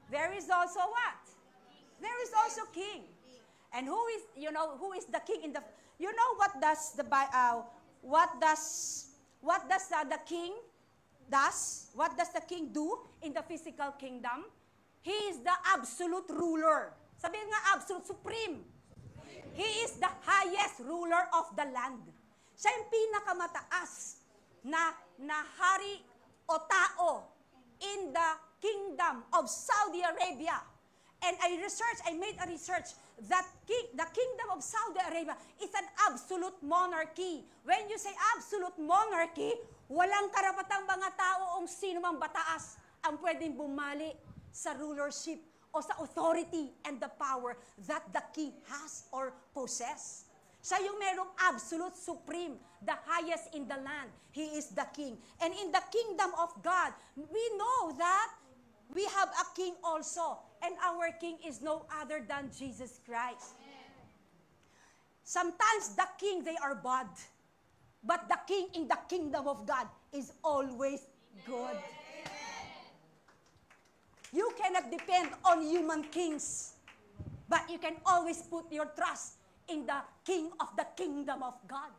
there is also what? There is also king. And who is the king in the, what does the king does? What does the king do in the physical kingdom? He is the absolute ruler. Sabihin nga, absolute, supreme. He is the highest ruler of the land. Siya yung pinakamataas na hari o tao in the kingdom of Saudi Arabia. And I made a research that the kingdom of Saudi Arabia is an absolute monarchy. When you say absolute monarchy, walang karapatang mga tao o sino mang bataas ang pwedeng bumali sa rulership o sa authority and the power that the king has or possess. Siya yung merong absolute supreme, the highest in the land. He is the king. And in the kingdom of God, we know that we have a king also. And our king is no other than Jesus Christ. Sometimes the king, they are bad. But the king in the kingdom of God is always good. You cannot depend on human kings. But you can always put your trust in the king of the kingdom of God.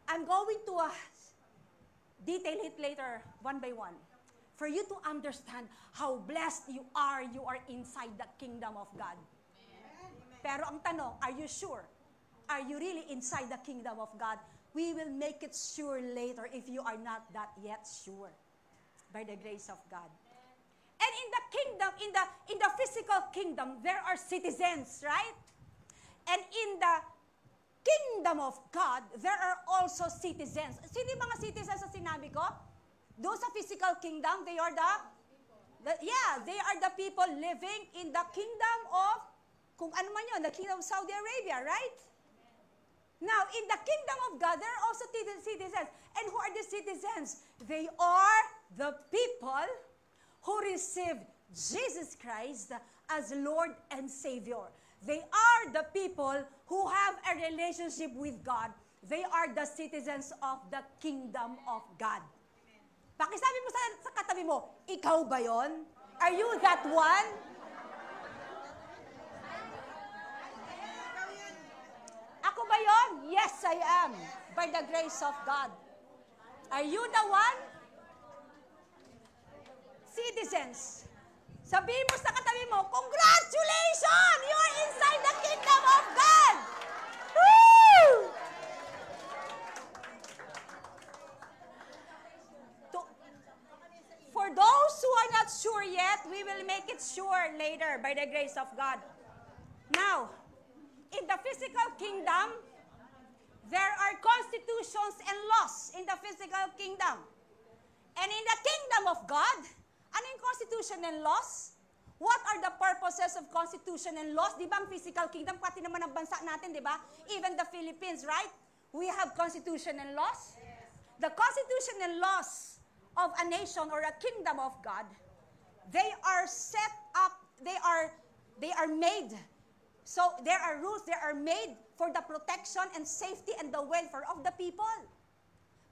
I'm going to detail it later, one by one, for you to understand how blessed you are inside the kingdom of God. Pero ang tanong, are you sure? Are you really inside the kingdom of God? We will make it sure later if you are not that yet sure, by the grace of God. And in the kingdom, in the physical kingdom, there are citizens, right? And in the kingdom of God, there are also citizens. Sino yung mga citizens sa sinabi ko? Doon sa physical kingdom, they are they are the people living in the kingdom of, kung ano man yun, the kingdom of Saudi Arabia, right? Now, in the kingdom of God, there are also citizens. And who are the citizens? They are the people who received Jesus Christ as Lord and Savior. They are the people who have a relationship with God. They are the citizens of the kingdom of God. Pakisabi mo sa katabi mo, ikaw ba yon? Are you that one? Ako ba yon? Yes, I am. By the grace of God. Are you the one? Citizens. Sabihin mo sa katabi mo, congratulations! You're inside the kingdom of God! Woo! For those who are not sure yet, we will make it sure later by the grace of God. Now, in the physical kingdom, there are constitutions and laws in the physical kingdom. And in the kingdom of God, ano yung constitution and laws? What are the purposes of constitution and laws? Di ba ang physical kingdom, pati naman ang bansa natin, di ba? Even the Philippines, right? We have constitution and laws. Yes. The constitution and laws of a nation or a kingdom of God, they are set up, they are made. So there are rules, they are made for the protection and safety and the welfare of the people.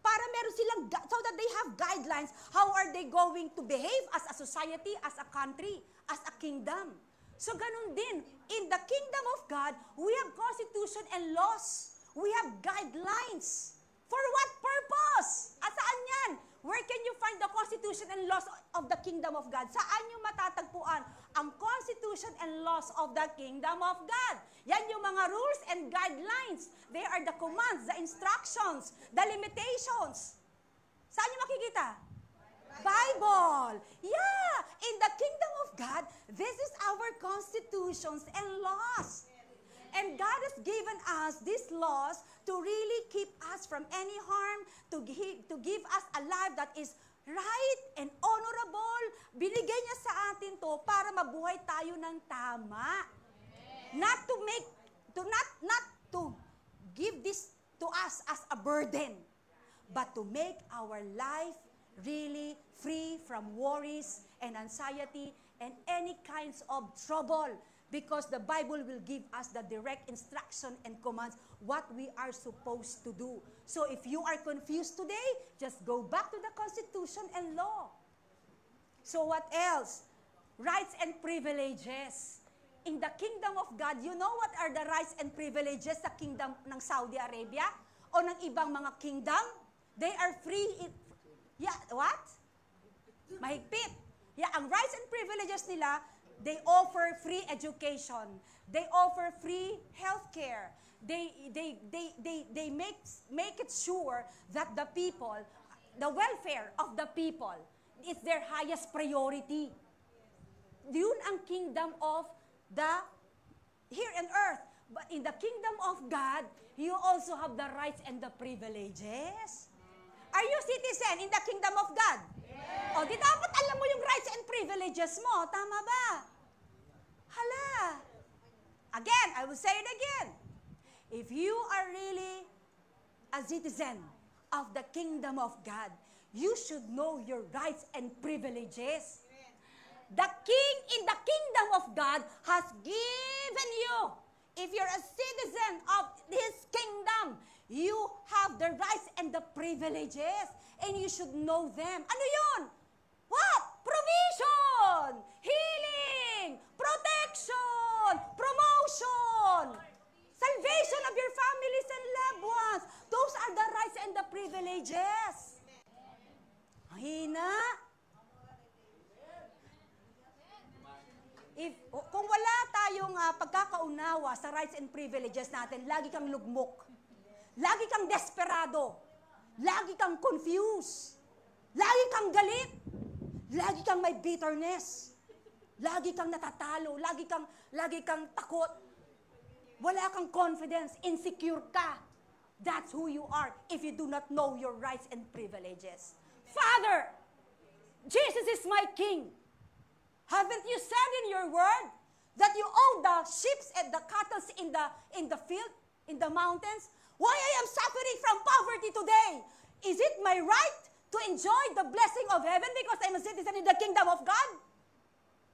Para meron silang, so that they have guidelines, how are they going to behave as a society, as a country, as a kingdom. So ganun din, in the kingdom of God, we have constitution and laws. We have guidelines. For what purpose? Saan yan? Where can you find the constitution and laws of the kingdom of God? Saan yung matatagpuan ang constitution and laws of the kingdom of God? Yan yung mga rules and guidelines. They are the commands, the instructions, the limitations. Saan yung makikita? Bible. Yeah. In the kingdom of God, this is our constitutions and laws. And God has given us these laws to really keep us from any harm, to give us a life that is right and honorable. Binigay niya sa atin to para mabuhay tayo ng tama. Not to give this to us as a burden, but to make our life really free from worries and anxiety and any kinds of trouble. Because the Bible will give us the direct instruction and commands what we are supposed to do. So if you are confused today, just go back to the Constitution and law. So what else? Rights and privileges. In the kingdom of God, you know what are the rights and privileges sa kingdom ng Saudi Arabia? O ng ibang mga kingdom? They are free. Yeah, what? Mahigpit. Yeah, ang rights and privileges nila, they offer free education. They offer free healthcare. They make it sure that the people, the welfare of the people is their highest priority. Yun ang kingdom of the here on earth. But in the kingdom of God, you also have the rights and the privileges. Are you citizen in the kingdom of God? Yes. O, di dapat alam mo yung rights and privileges mo. Tama ba? Hala. Again, I will say it again. If you are really a citizen of the kingdom of God, you should know your rights and privileges. The king in the kingdom of God has given you. If you're a citizen of his kingdom, you have the rights and the privileges. And you should know them. Ano yun? What? Provision, healing, protection, promotion, salvation of your families and loved ones. Those are the rights and the privileges. Hina. Kung wala tayong pagkakaunawa sa rights and privileges natin, lagi kang lugmok, lagi kang desperado, lagi kang confused, lagi kang galit, lagi kang may bitterness, lagi kang natatalo, lagi kang takot, wala kang confidence, insecure ka. That's who you are if you do not know your rights and privileges. Father, Jesus is my King. Haven't you said in your word that you own the sheep and the cattle in the field, in the mountains? Why I am suffering from poverty today? Is it my right to enjoy the blessing of heaven because I'm a citizen in the kingdom of God?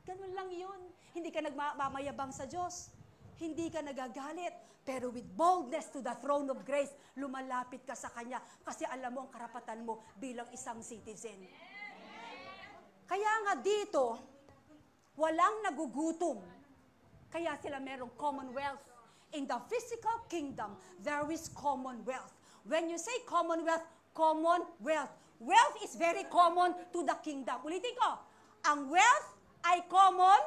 Ganun lang yun. Hindi ka nagmamayabang sa Diyos. Hindi ka nagagalit. Pero with boldness to the throne of grace, lumalapit ka sa Kanya kasi alam mo ang karapatan mo bilang isang citizen. Kaya nga dito, walang nagugutom. Kaya sila merong commonwealth. In the physical kingdom, there is commonwealth. When you say commonwealth, commonwealth. Wealth is very common to the kingdom. Ulitin ko, ang wealth ay common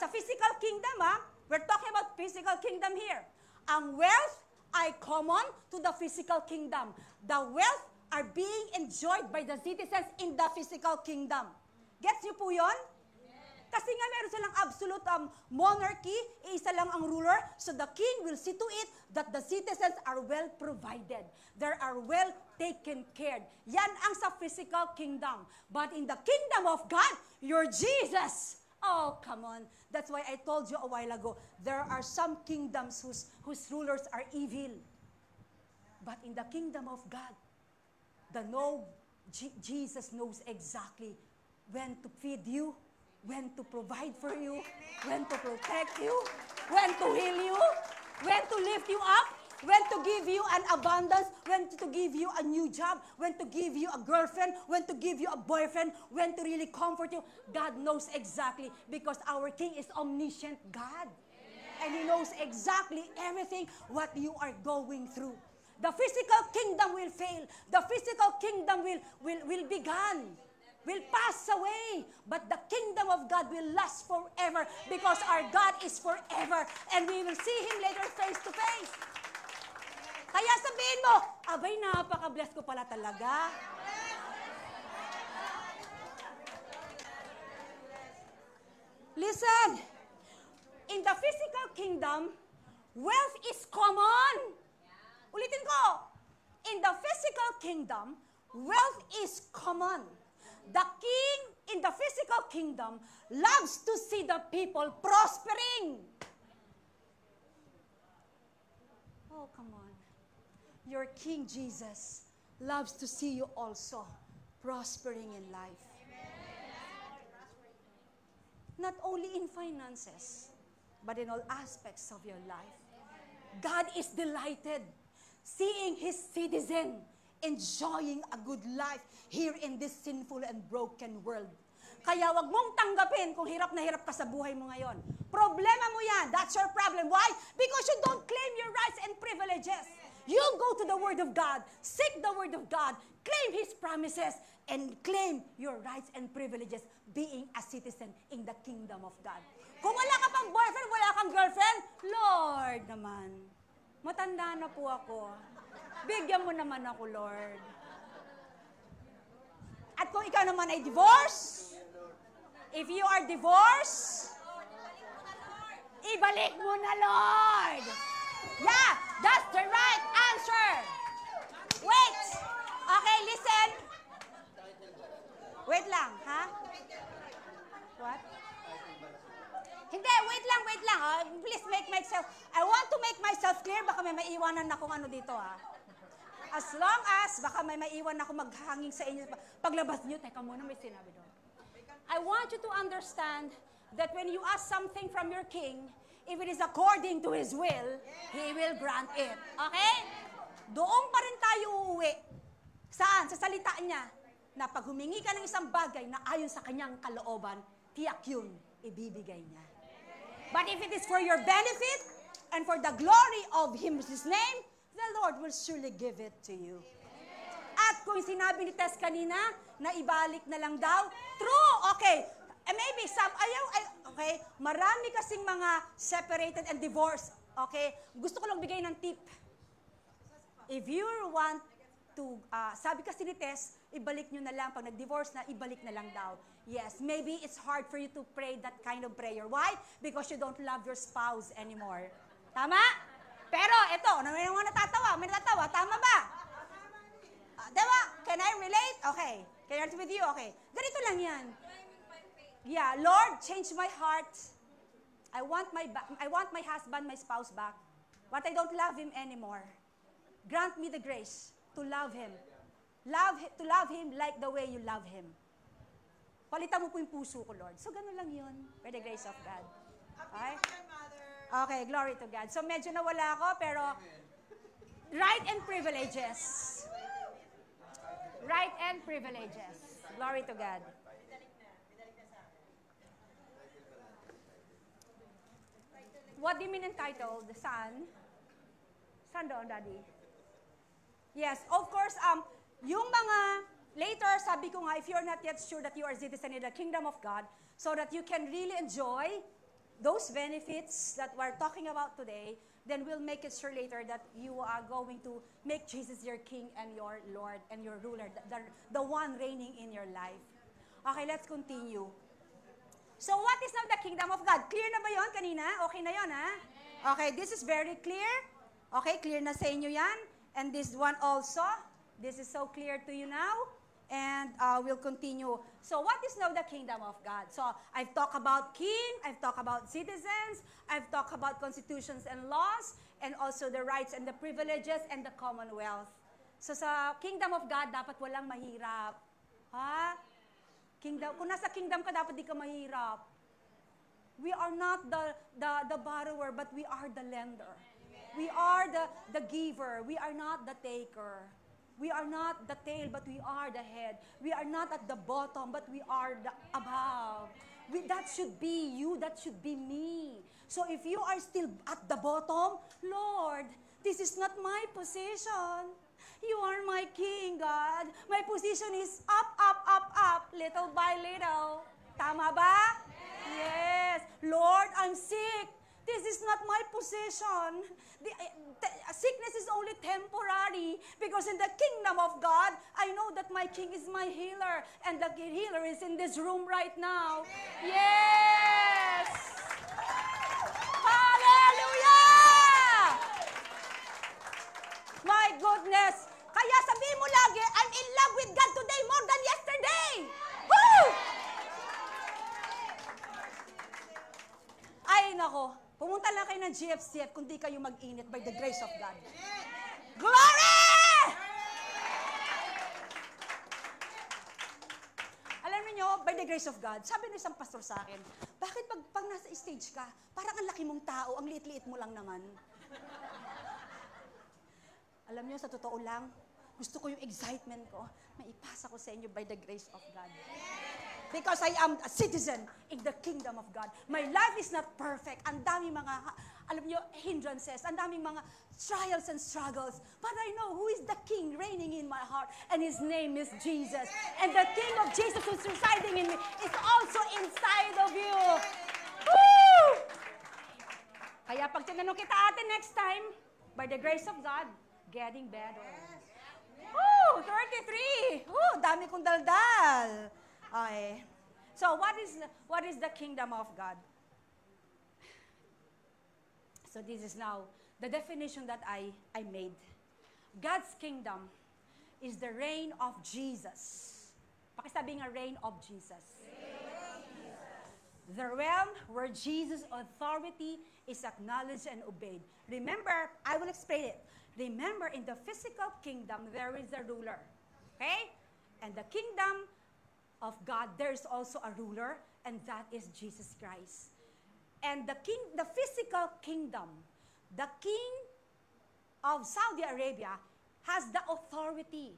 sa physical kingdom, ha? We're talking about physical kingdom here. Ang wealth ay common to the physical kingdom. The wealth are being enjoyed by the citizens in the physical kingdom. Gets niyo po yun? Kasi nga meron silang absolute monarchy, isa lang ang ruler, so the king will see to it that the citizens are well provided. They are well taken care. Yan ang sa physical kingdom. But in the kingdom of God, you're Jesus. Oh, come on. That's why I told you a while ago, there are some kingdoms whose rulers are evil. But in the kingdom of God, Jesus knows exactly when to feed you, when to provide for you, when to protect you, when to heal you, when to lift you up, when to give you an abundance, when to give you a new job, when to give you a girlfriend, when to give you a boyfriend, when to really comfort you. God knows exactly because our King is omniscient God. And He knows exactly everything what you are going through. The physical kingdom will fail. The physical kingdom will be gone. Will pass away, but the kingdom of God will last forever because our God is forever and we will see Him later face to face. Kaya sabihin mo, abay, napaka-bless ko pala talaga. Listen, in the physical kingdom, wealth is common. Ulitin ko, in the physical kingdom, wealth is common. The king in the physical kingdom loves to see the people prospering. Oh, come on. Your King Jesus loves to see you also prospering in life. Not only in finances, but in all aspects of your life. God is delighted seeing His citizen enjoying a good life here in this sinful and broken world. Kaya wag mong tanggapin kung hirap na hirap ka sa buhay mo ngayon. Problema mo yan. That's your problem. Why? Because you don't claim your rights and privileges. You go to the Word of God, seek the Word of God, claim His promises, and claim your rights and privileges being a citizen in the kingdom of God. Kung wala ka pang boyfriend, wala kang girlfriend, Lord naman, matanda na po ako. Bigyan mo naman ako, Lord. At kung ikaw naman ay divorce, if you are divorced, ibalik mo na, Lord. Yeah, that's the right answer. Wait. Okay, listen. Wait lang, ha? What? Hindi, wait lang. Please make myself, I want to make myself clear. Baka may maiwanan akong ano dito, ha? As long as, baka may maiwan ako maghanging sa inyo. Paglabas nyo, teka muna, may sinabi doon. I want you to understand that when you ask something from your king, if it is according to his will, he will grant it. Okay? Doon pa rin tayo uuwi. Saan? Sa salita niya, na pag humingi ka ng isang bagay na ayon sa kanyang kalooban, tiyak yun, ibibigay niya. But if it is for your benefit and for the glory of his name, the Lord will surely give it to you. At kung sinabi ni Tess kanina, na ibalik na lang daw, true, okay. Maybe some, okay, marami kasing mga separated and divorced, okay. Gusto ko lang bigay ng tip. If you want to, sabi kasi ni Tess, ibalik nyo na lang, pag nag-divorce na, ibalik na lang daw. Yes, maybe it's hard for you to pray that kind of prayer. Why? Because you don't love your spouse anymore. Tama? Pero ito, may natatawa, tama ba? Diba? Can I relate? Okay. Can I relate with you? Okay. Ganito lang yan. Yeah, Lord, change my heart. I want my husband, my spouse back. But I don't love him anymore. Grant me the grace to love him. To love him like the way you love him. Palitan mo po yung puso ko, Lord. So, gano'n lang yun. By the grace of God. Okay? Okay, glory to God. So, medyo nawala ako, pero right and privileges. Right and privileges. Glory to God. What do you mean entitled? Son? Son doon, Daddy? Yes, of course, yung mga, later, sabi ko nga, if you're not yet sure that you are a citizen in the kingdom of God, so that you can really enjoy those benefits that we're talking about today, then we'll make it sure later that you are going to make Jesus your King and your Lord and your ruler, the one reigning in your life. Okay, let's continue. So what is now the kingdom of God? Clear na ba yun kanina? Okay na yun, ha? Okay, this is very clear. Okay, clear na sa inyo yan. And this one also. This is so clear to you now. And we'll continue. So what is now the kingdom of God? So I've talked about king, I've talked about citizens, I've talked about constitutions and laws, and also the rights and the privileges and the commonwealth. So sa kingdom of God, dapat walang mahirap. Ha? Kingdom, kung nasa kingdom ka, dapat di ka mahirap. We are not the borrower, but we are the lender. We are the giver. We are not the taker. We are not the tail, but we are the head. We are not at the bottom, but we are the above. That should be you. That should be me. So if you are still at the bottom, Lord, this is not my position. You are my king, God. My position is up, up, up, up, little by little. Tama ba? Yes. Lord, I'm sick. This is not my position. Sickness is only temporary because in the kingdom of God, I know that my king is my healer and the healer is in this room right now. Yes! Hallelujah! My goodness! Kaya sabihin mo lagi, I'm in love with God today more than yesterday! Woo! Ay, nako. Pumunta lang kayo ng GFCF kung di kayo mag-init by the grace of God. Glory! Alam niyo, by the grace of God, sabi ng isang pastor sa akin, bakit pag nasa stage ka, parang ang laki mong tao, ang liit-liit mo lang naman. Alam niyo, sa totoo lang, gusto ko yung excitement ko, maipasa ko sa inyo by the grace of God. Because I am a citizen in the kingdom of God. My life is not perfect. Ang daming mga, alam nyo, hindrances. Ang daming mga trials and struggles. But I know who is the King reigning in my heart. And His name is Jesus. And the King of Jesus who's residing in me is also inside of you. Woo! Kaya pag tinanong kita ate next time, by the grace of God, getting better. Woo! 33! Woo! Dami kong daldal. Okay. So what is the kingdom of God? So this is now the definition that I made. God's kingdom is the reign of Jesus. Pakisabi nga, reign of Jesus. The realm where Jesus' authority is acknowledged and obeyed. Remember, I will explain it. Remember, in the physical kingdom, there is a ruler. Okay? And the kingdom of God, there is also a ruler, and that is Jesus Christ. And the physical kingdom, the king of Saudi Arabia has the authority.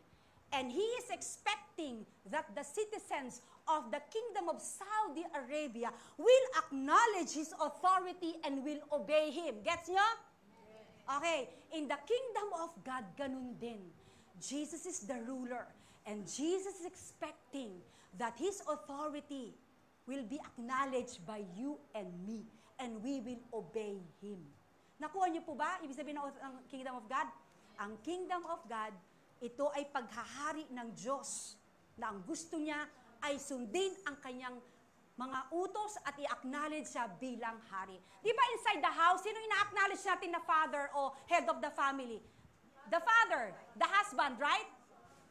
And he is expecting that the citizens of the kingdom of Saudi Arabia will acknowledge his authority and will obey him. Gets nyo? Okay. In the kingdom of God, ganun din. Jesus is the ruler. And Jesus is expecting that His authority will be acknowledged by you and me. And we will obey Him. Nakuha niyo po ba? Ibig sabihin ng kingdom of God? Ang kingdom of God, ito ay paghahari ng Diyos na ang gusto niya ay sundin ang kanyang mga utos at i-acknowledge siya bilang hari. Di ba inside the house, sino ina-acknowledge natin na father o head of the family? The father, the husband, right?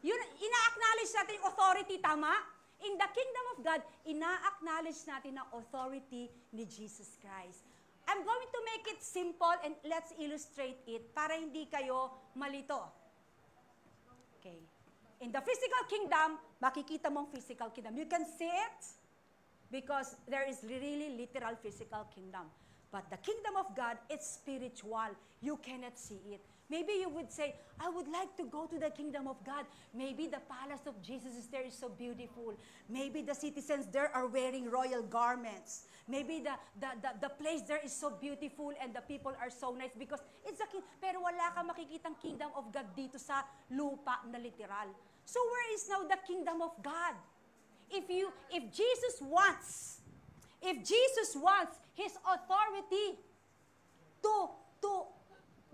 Yun, ina-acknowledge natin yung authority, tama? In the kingdom of God, ina-acknowledge natin ang authority ni Jesus Christ. I'm going to make it simple and let's illustrate it para hindi kayo malito. Okay. In the physical kingdom, makikita mong physical kingdom. You can see it because there is really literal physical kingdom. But the kingdom of God, it's spiritual. You cannot see it. Maybe you would say, I would like to go to the kingdom of God. Maybe the palace of Jesus is there is so beautiful. Maybe the citizens there are wearing royal garments. Maybe the place there is so beautiful and the people are so nice because it's a kingdom. Pero wala kang makikitang kingdom of God dito sa lupa na literal. So where is now the kingdom of God? If Jesus wants His authority to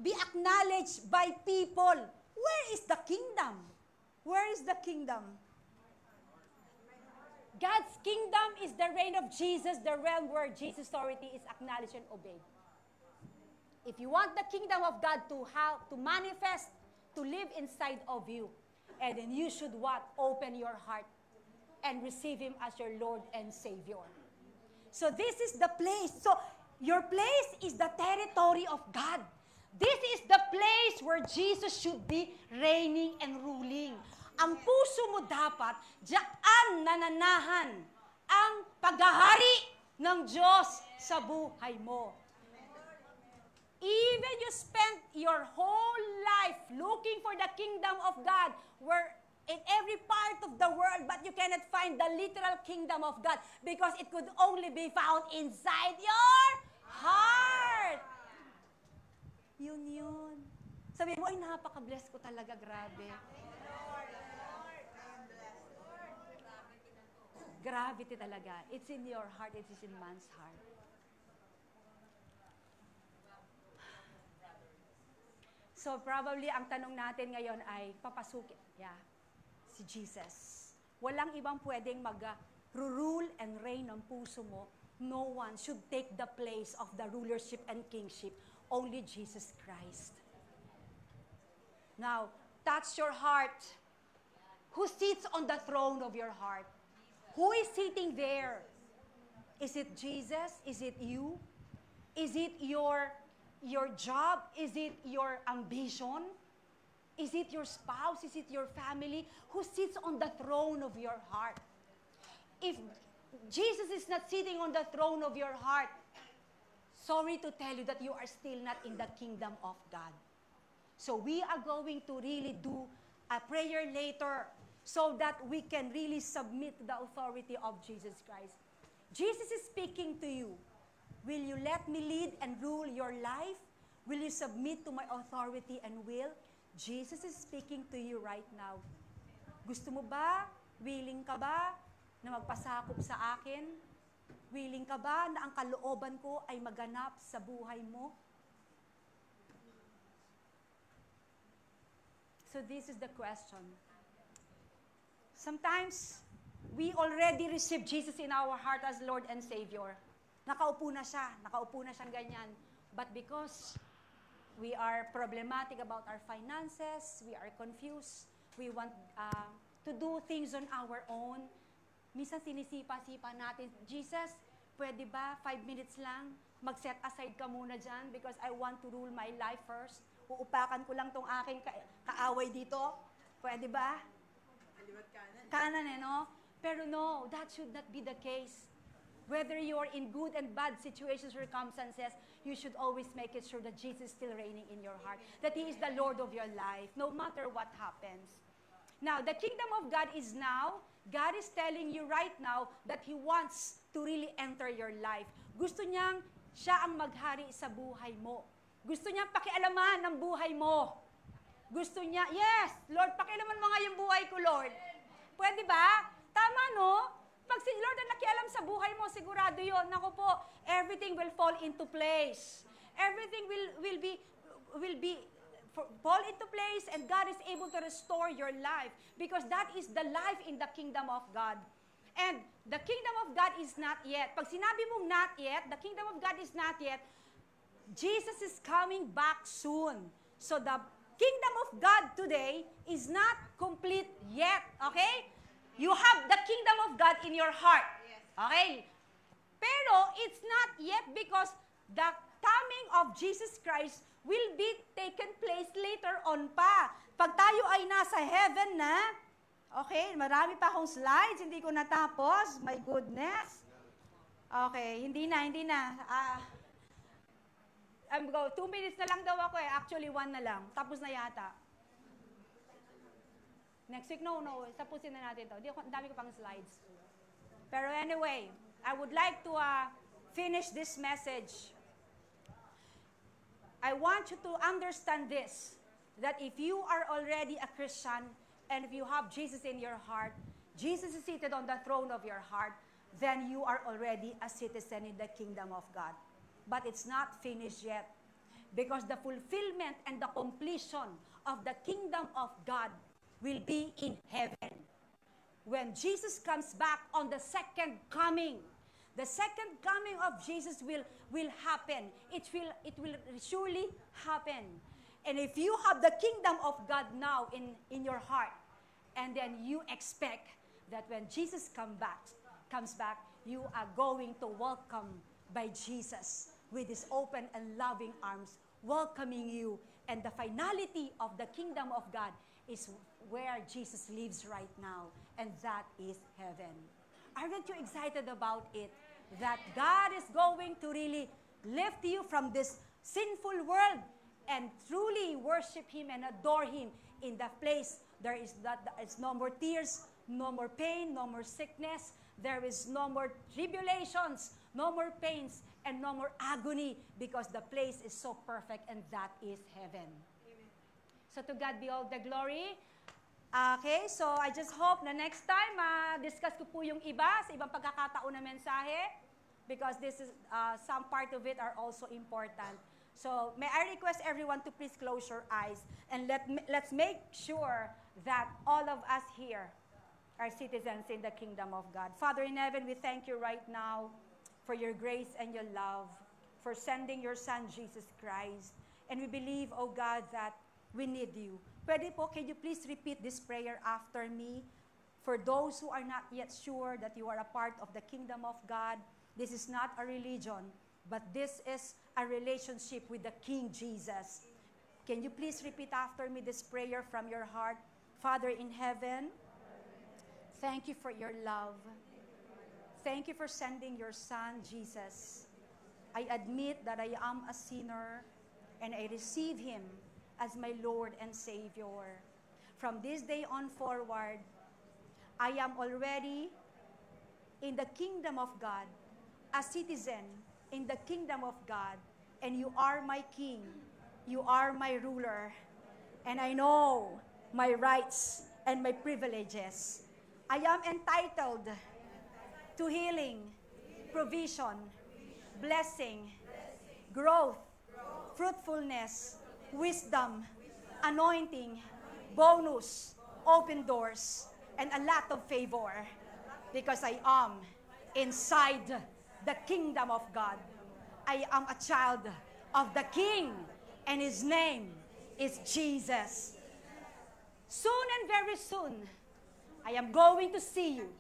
be acknowledged by people, where is the kingdom? Where is the kingdom? God's kingdom is the reign of Jesus, the realm where Jesus' authority is acknowledged and obeyed. If you want the kingdom of God to manifest, to live inside of you, and then you should what? Open your heart and receive Him as your Lord and Savior. So this is the place. So your place is the territory of God. This is the place where Jesus should be reigning and ruling. Ang puso mo dapat, diyan nananahan ang paghahari ng Diyos sa buhay mo. Even you spend your whole life looking for the kingdom of God, where in every part of the world, but you cannot find the literal kingdom of God because it could only be found inside your heart. Yun. Sabi mo, ay napaka-bless ko talaga, grabe. Gravity talaga. It's in your heart, it is in man's heart. So probably ang tanong natin ngayon ay papasukin. Si Jesus. Walang ibang pwedeng mag-rule and reign ng puso mo. No one should take the place of the rulership and kingship. Only Jesus Christ. Now, touch your heart. Who sits on the throne of your heart? Who is sitting there? Is it Jesus? Is it you? Is it your job? Is it your ambition? Is it your spouse? Is it your family? Who sits on the throne of your heart? If Jesus is not sitting on the throne of your heart, sorry to tell you that you are still not in the kingdom of God. So we are going to really do a prayer later so that we can really submit to the authority of Jesus Christ. Jesus is speaking to you. Will you let me lead and rule your life? Will you submit to my authority and will? Jesus is speaking to you right now. Gusto mo ba? Willing ka ba na magpasakop sa akin? Willing ka ba na ang kalooban ko ay maganap sa buhay mo? So this is the question. Sometimes, we already receive Jesus in our heart as Lord and Savior. Nakaupo na siyang ganyan. But because we are problematic about our finances, we are confused, we want to do things on our own, minsan sinisipa-sipa natin, Jesus, pwede ba 5 minutes lang? Mag-set aside ka muna dyan because I want to rule my life first. Uupakan ko lang tong aking kaaway dito. Pwede ba? Kanan no? Pero no, that should not be the case. Whether you're in good and bad situations, circumstances, you should always make it sure that Jesus is still reigning in your heart. That He is the Lord of your life, no matter what happens. Now, the kingdom of God is now, God is telling you right now that He wants to really enter your life. Gusto niyang siya ang maghari sa buhay mo. Gusto niyang pakialaman ng buhay mo. Gusto niya, yes, Lord, pakialaman mo nga yung buhay ko, Lord. Pwede ba? Tama, no? Pag si Lord ang nakialam sa buhay mo, sigurado yun. Naku po, everything will fall into place. Everything will fall into place and God is able to restore your life because that is the life in the kingdom of God. And the kingdom of God is not yet. Pag sinabi mong not yet, the kingdom of God is not yet, Jesus is coming back soon. So the kingdom of God today is not complete yet. Okay? You have the kingdom of God in your heart. Okay? Pero it's not yet because the coming of Jesus Christ will be taken place later on pa. Pag tayo ay nasa heaven na, okay, marami pa akong slides, hindi ko natapos. My goodness. Okay, hindi na. 2 minutes na lang daw ako eh. Actually, 1 na lang. Tapos na yata. Next week, no. Tapusin na natin to. Ang dami ko pang slides. Pero anyway, I would like to finish this message. I want you to understand this, that if you are already a Christian, and if you have Jesus in your heart, Jesus is seated on the throne of your heart, then you are already a citizen in the kingdom of God. But it's not finished yet. Because the fulfillment and the completion of the kingdom of God will be in heaven. When Jesus comes back on the second coming, the second coming of Jesus will happen. It will surely happen. And if you have the kingdom of God now in your heart, and then you expect that when Jesus comes back, you are going to welcome by Jesus with His open and loving arms, welcoming you. And the finality of the kingdom of God is where Jesus lives right now, and that is heaven. Aren't you excited about it? That God is going to really lift you from this sinful world and truly worship Him and adore Him in the place there is no more tears, no more pain, no more sickness, there is no more tribulations, no more pains, and no more agony because the place is so perfect and that is heaven. Amen. So to God be all the glory. Okay, so I just hope na next time, discuss ko po yung iba sa ibang pagkakataon na mensahe because this is, some part of it are also important. So may I request everyone to please close your eyes and let's make sure that all of us here are citizens in the kingdom of God. Father in heaven, we thank you right now for your grace and your love, for sending your Son, Jesus Christ. And we believe, oh God, that we need you. Pwede po, can you please repeat this prayer after me? For those who are not yet sure that you are a part of the kingdom of God, this is not a religion, but this is a relationship with the King Jesus. Can you please repeat after me this prayer from your heart? Father in heaven, thank you for your love. Thank you for sending your Son, Jesus. I admit that I am a sinner and I receive Him as my Lord and Savior. From this day on forward, I am already in the kingdom of God, a citizen in the kingdom of God, and you are my king, you are my ruler, and I know my rights and my privileges. I am entitled to healing, provision, blessing, growth, fruitfulness, wisdom, anointing, bonus, open doors, and a lot of favor, because I am inside the kingdom of God. I am a child of the King, and His name is Jesus. Soon and very soon, I am going to see you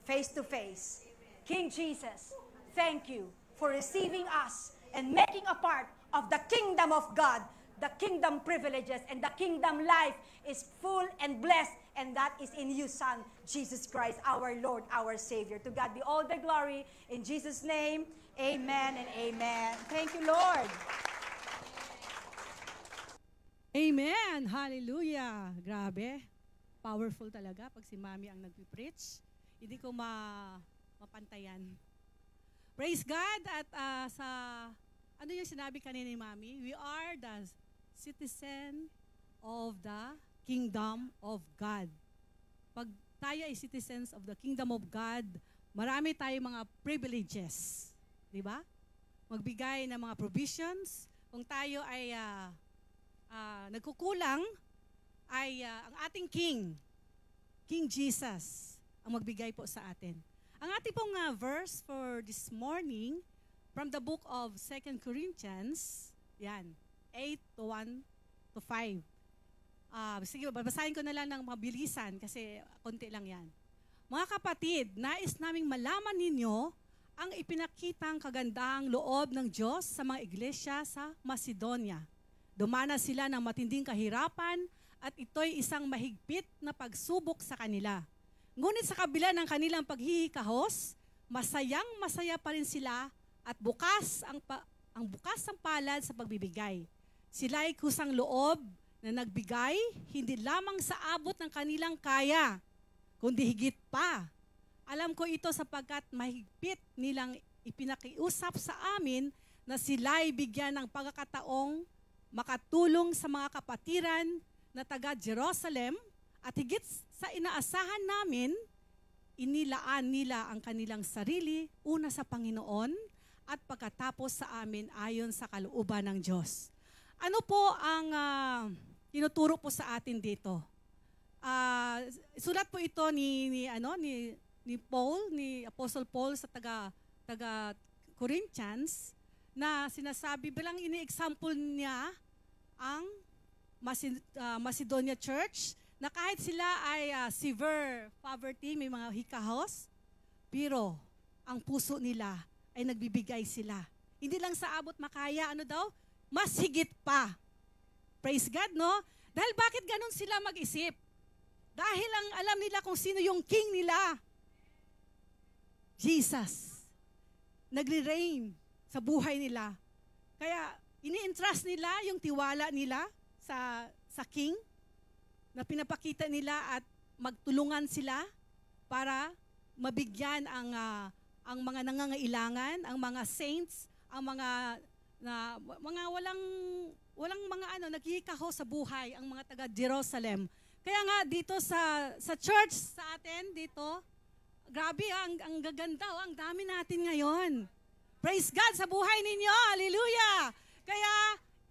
face to face. King Jesus, thank you for receiving us and making a part of the kingdom of God. The kingdom privileges and the kingdom life is full and blessed, and that is in you, Son, Jesus Christ, our Lord, our Savior. To God be all the glory. In Jesus' name, amen and amen. Thank you, Lord. Amen! Hallelujah! Grabe. Powerful talaga pag si Mami ang nagpipreach. Hindi ko mapantayan. Praise God! At sa ano yung sinabi kanina ni Mami? We are the citizen of the kingdom of God. Pag tayo ay citizens of the kingdom of God, marami tayong mga privileges. Di ba? Magbigay ng mga provisions. Kung tayo ay nagkukulang, ay ang ating King, King Jesus, ang magbigay po sa atin. Ang ating pong verse for this morning, from the book of 2 Corinthians, yan, 8 to 1 to 5. Sige, babasahin ko na lang ng mabilisan kasi konti lang yan. Mga kapatid, nais naming malaman ninyo ang ipinakitang kagandahang loob ng Diyos sa mga iglesia sa Macedonia. Dumanas sila ng matinding kahirapan at ito'y isang mahigpit na pagsubok sa kanila. Ngunit sa kabila ng kanilang paghihikahos, masayang-masaya pa rin sila at bukas ang palad sa pagbibigay. Sila ay kusang loob na nagbigay hindi lamang sa abot ng kanilang kaya, kundi higit pa. Alam ko ito sapagkat mahigpit nilang ipinakiusap sa amin na sila ay bigyan ng pagkakataong makatulong sa mga kapatiran na taga Jerusalem, at higit sa inaasahan namin, inilaan nila ang kanilang sarili una sa Panginoon at pagkatapos sa amin ayon sa kalooban ng Diyos. Ano po ang tinuturo po sa atin dito? Sulat po ito ni Paul, ni Apostle Paul sa taga Corinthians, na sinasabi bilang ini-example niya ang Macedonia Church, na kahit sila ay severe poverty, may mga hikahos, pero ang puso nila ay nagbibigay sila. Hindi lang sa abot makaya, ano daw? Mas higit pa. Praise God, no? Dahil bakit ganun sila mag-isip? Dahil ang alam nila kung sino yung king nila. Jesus. Nagre-reign sa buhay nila. Kaya ini-entrust nila yung tiwala nila sa king, na pinapakita nila at magtulungan sila para mabigyan ang mga nangangailangan, ang mga saints, ang mga walang mga naghihikaho sa buhay, ang mga taga Jerusalem. Kaya nga dito sa church sa atin dito, grabe ang gaganda, ang dami natin ngayon. Praise God sa buhay ninyo. Hallelujah. Kaya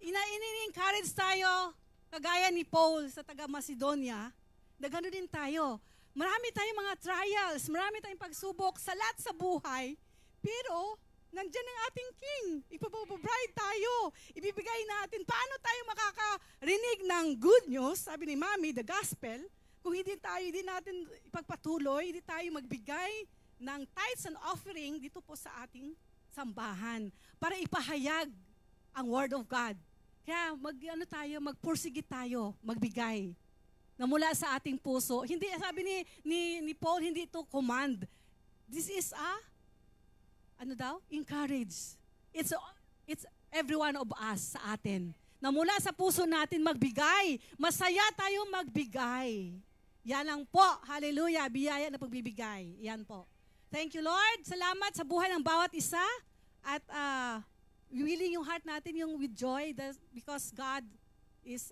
ini-encourage tayo, kagaya ni Paul sa taga Macedonia, na gano'n din tayo. Marami tayong mga trials, marami tayong pagsubok sa lahat sa buhay, pero nandiyan ang ating King. Ipapabride tayo. Ibibigay natin. Paano tayo makakarinig ng good news, sabi ni Mami, the gospel, kung hindi natin ipagpatuloy, hindi tayo magbigay ng tithes and offering dito po sa ating sambahan para ipahayag ang word of God. Kaya magpursige tayo, magbigay na mula sa ating puso. Hindi, sabi ni Paul, hindi ito command. This is encourage. It's every one of us sa atin. Na mula sa puso natin magbigay. Masaya tayo magbigay. Yan lang po. Hallelujah. Biyaya na pagbibigay. Yan po. Thank you, Lord. Salamat sa buhay ng bawat isa. At willing yung heart natin yung with joy because God is,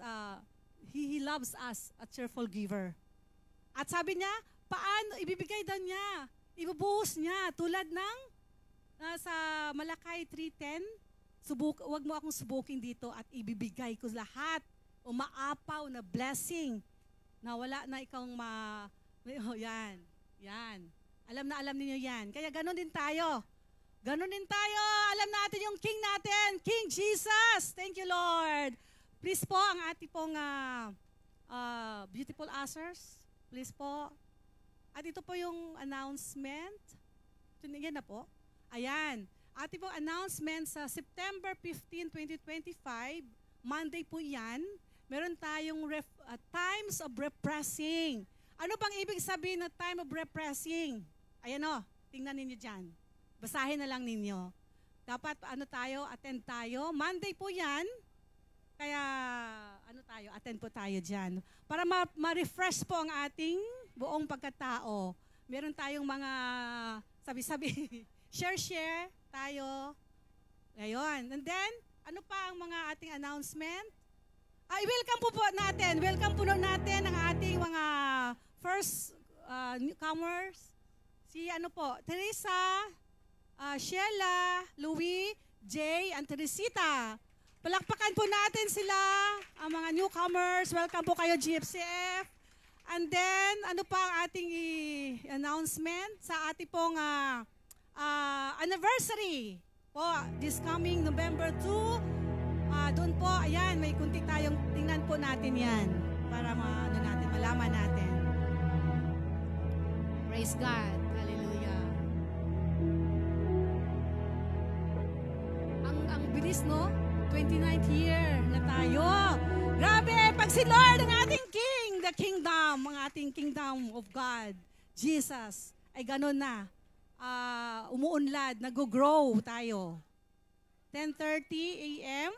He loves us, a cheerful giver. At sabi niya, paano ibibigay daw niya? Ibubuhos niya tulad ng sa Malakay 3:10, wag mo akong subukin dito at ibibigay ko lahat o maapaw na blessing na wala na ikang yan. Alam niyo yan. Kaya ganun din tayo. Alam natin yung King natin, King Jesus. Thank you, Lord. Please po, ang ating pong beautiful ushers. Please po. At ito po yung announcement. Tunigyan na po. Ayan. Ating pong announcement sa September 15, 2025. Monday po yan. Meron tayong times of repressing. Ano bang ibig sabihin na time of repressing? Ayan o. Tingnan ninyo dyan. Basahin na lang ninyo. Dapat attend tayo. Monday po yan. Kaya, attend po tayo dyan. Para ma-refresh po ang ating buong pagkatao. Meron tayong mga, sabi-sabi, share tayo. Ngayon. And then, ano pa ang mga ating announcement? Welcome po natin. Welcome po natin ang ating mga first newcomers. Si Teresa, Sheila, Louie, Jay, and Teresita. Palakpakan po natin sila, ang mga newcomers. Welcome po kayo, GFCF. And then, ano pa ang ating announcement sa ating pong anniversary po, this coming November 2. Doon po, ayan, may kunti tayong tingnan po natin yan para malaman natin. Praise God. Hallelujah. Ang bilis, no? 29th year na tayo. Grabe, pag si Lord ang ating King, the kingdom, ang ating kingdom of God, Jesus, ay ganun na. Umuunlad, nag-grow tayo. 10:30 a.m.,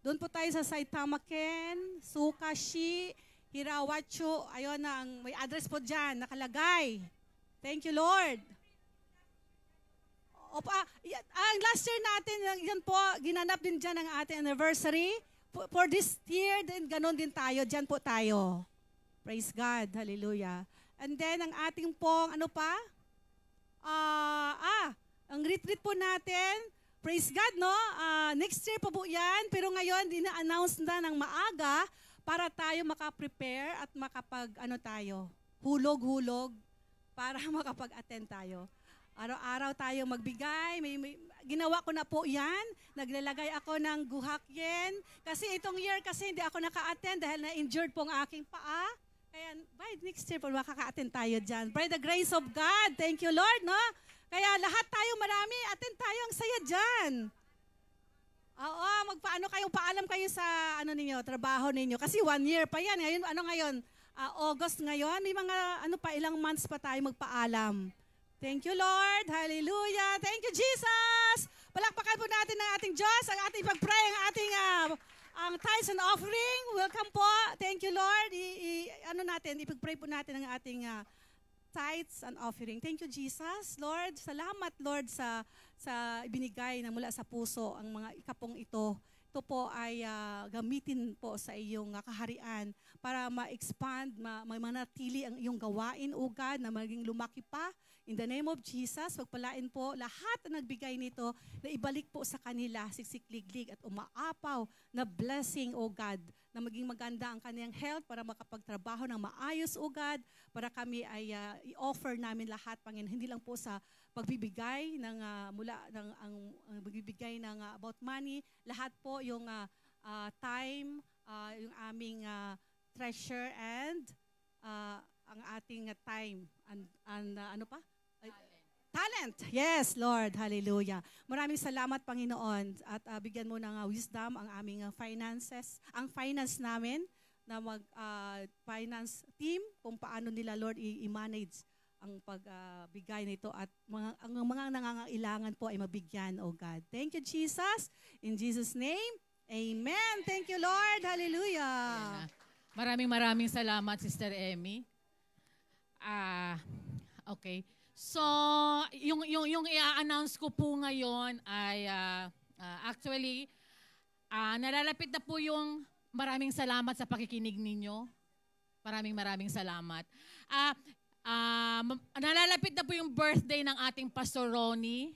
doon po tayo sa Saitama Ken, Sukashi, Hirawacho. Ayun na, may address po dyan, nakalagay. Thank you, Lord. Ang last year natin, yan po, ginanap din dyan ang ating anniversary. For this year, din ganon din tayo. Dyan po tayo. Praise God. Hallelujah. And then, ang ating pong, ang retreat po natin, praise God, no? Next year po yan, pero ngayon, dina-announce na ng maaga para tayo makaprepare at hulog-hulog para makapag-attend tayo. Araw-araw tayo magbigay. Ginawa ko na po yan. Naglalagay ako ng guhakyen. Kasi itong year kasi hindi ako naka-attend dahil na-injured po ang aking paa. Kaya by next year po makaka-attend tayo dyan. By the grace of God. Thank you, Lord, no? Kaya lahat tayo marami. Attend tayo. Ang saya dyan. Oo, paalam kayo sa trabaho ninyo. Kasi 1 year pa yan. Ngayon, August ngayon. May mga ilang months pa tayo magpaalam. Thank you, Lord. Hallelujah. Thank you, Jesus. Palakpakan po natin ng ating Diyos, ang ating pag-pray, ang ating ang tithes and offering. Welcome po. Thank you, Lord. Ipag-pray po natin ang ating tithes and offering. Thank you, Jesus. Lord, salamat, Lord, sa ibinigay na mula sa puso ang mga ikapong ito. Ito po ay gamitin po sa iyong kaharian para ma-expand, manatili ang iyong gawain, O God, na maging lumaki pa. In the name of Jesus, pagpalain po lahat na nagbigay nito na ibalik po sa kanila, siksikliglig at umaapaw na blessing, O God, na maging maganda ang kanilang health para makapagtrabaho ng maayos, O God, para kami ay i-offer namin lahat, Panginoon, hindi lang po sa pagbibigay ng pagbibigay ng about money, lahat po yung time, yung aming treasure and ang ating time and talent. Yes, Lord. Hallelujah. Maraming salamat, Panginoon. At bigyan mo ng wisdom ang aming finances, ang finance namin na finance team kung paano nila, Lord, i-manage ang pagbigay nito at ang mga nangangailangan po ay mabigyan, O God. Thank you, Jesus. In Jesus' name, amen. Thank you, Lord. Hallelujah. Maraming salamat, Sister Emmy. Okay. So, yung i-announce ko po ngayon ay actually, nalalapit na po yung maraming salamat sa pakikinig ninyo. Maraming salamat. Nalalapit na po yung birthday ng ating Pastor Ronnie.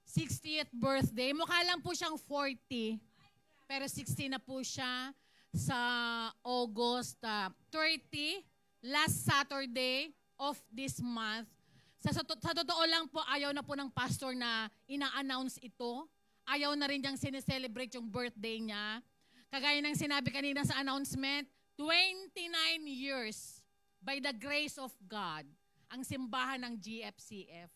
60th birthday. Mukha lang po siyang 40. Pero 60 na po siya sa August 30, last Saturday of this month. Sa totoo lang po, ayaw na po ng pastor na ina-announce ito. Ayaw na rin niyang sineselebrate yung birthday niya. Kagaya ng sinabi kanina sa announcement, 29 years by the grace of God ang simbahan ng GFCF.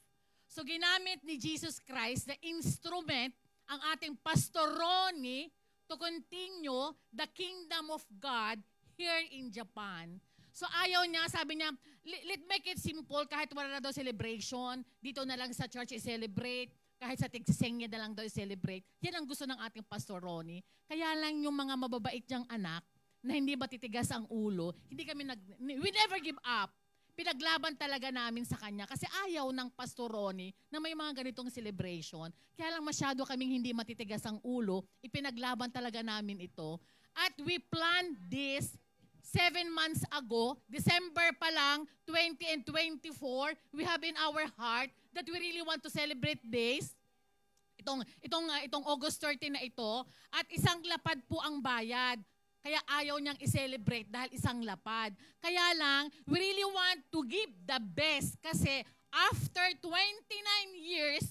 So ginamit ni Jesus Christ na instrument ang ating Pastor Ronnie to continue the kingdom of God here in Japan. So ayaw niya, sabi niya, let's make it simple, kahit wala na daw celebration, dito na lang sa church i-celebrate, kahit sa tigsisengya na lang daw i-celebrate. Yan ang gusto ng ating Pastor Ronnie. Kaya lang yung mga mababait niyang anak, na hindi matitigas ang ulo, we never give up. Pinaglaban talaga namin sa kanya kasi ayaw ng Pastor Ronnie na may mga ganitong celebration. Kaya lang masyado kaming hindi matitigas ang ulo, ipinaglaban talaga namin ito. At we planned this 7 months ago, December pa lang, 20 and 24, we have in our heart that we really want to celebrate this. Itong August 30 na ito, at isang lapad po ang bayad. Kaya ayaw niyang i-celebrate dahil isang lapad. Kaya lang, we really want to give the best kasi after 29 years,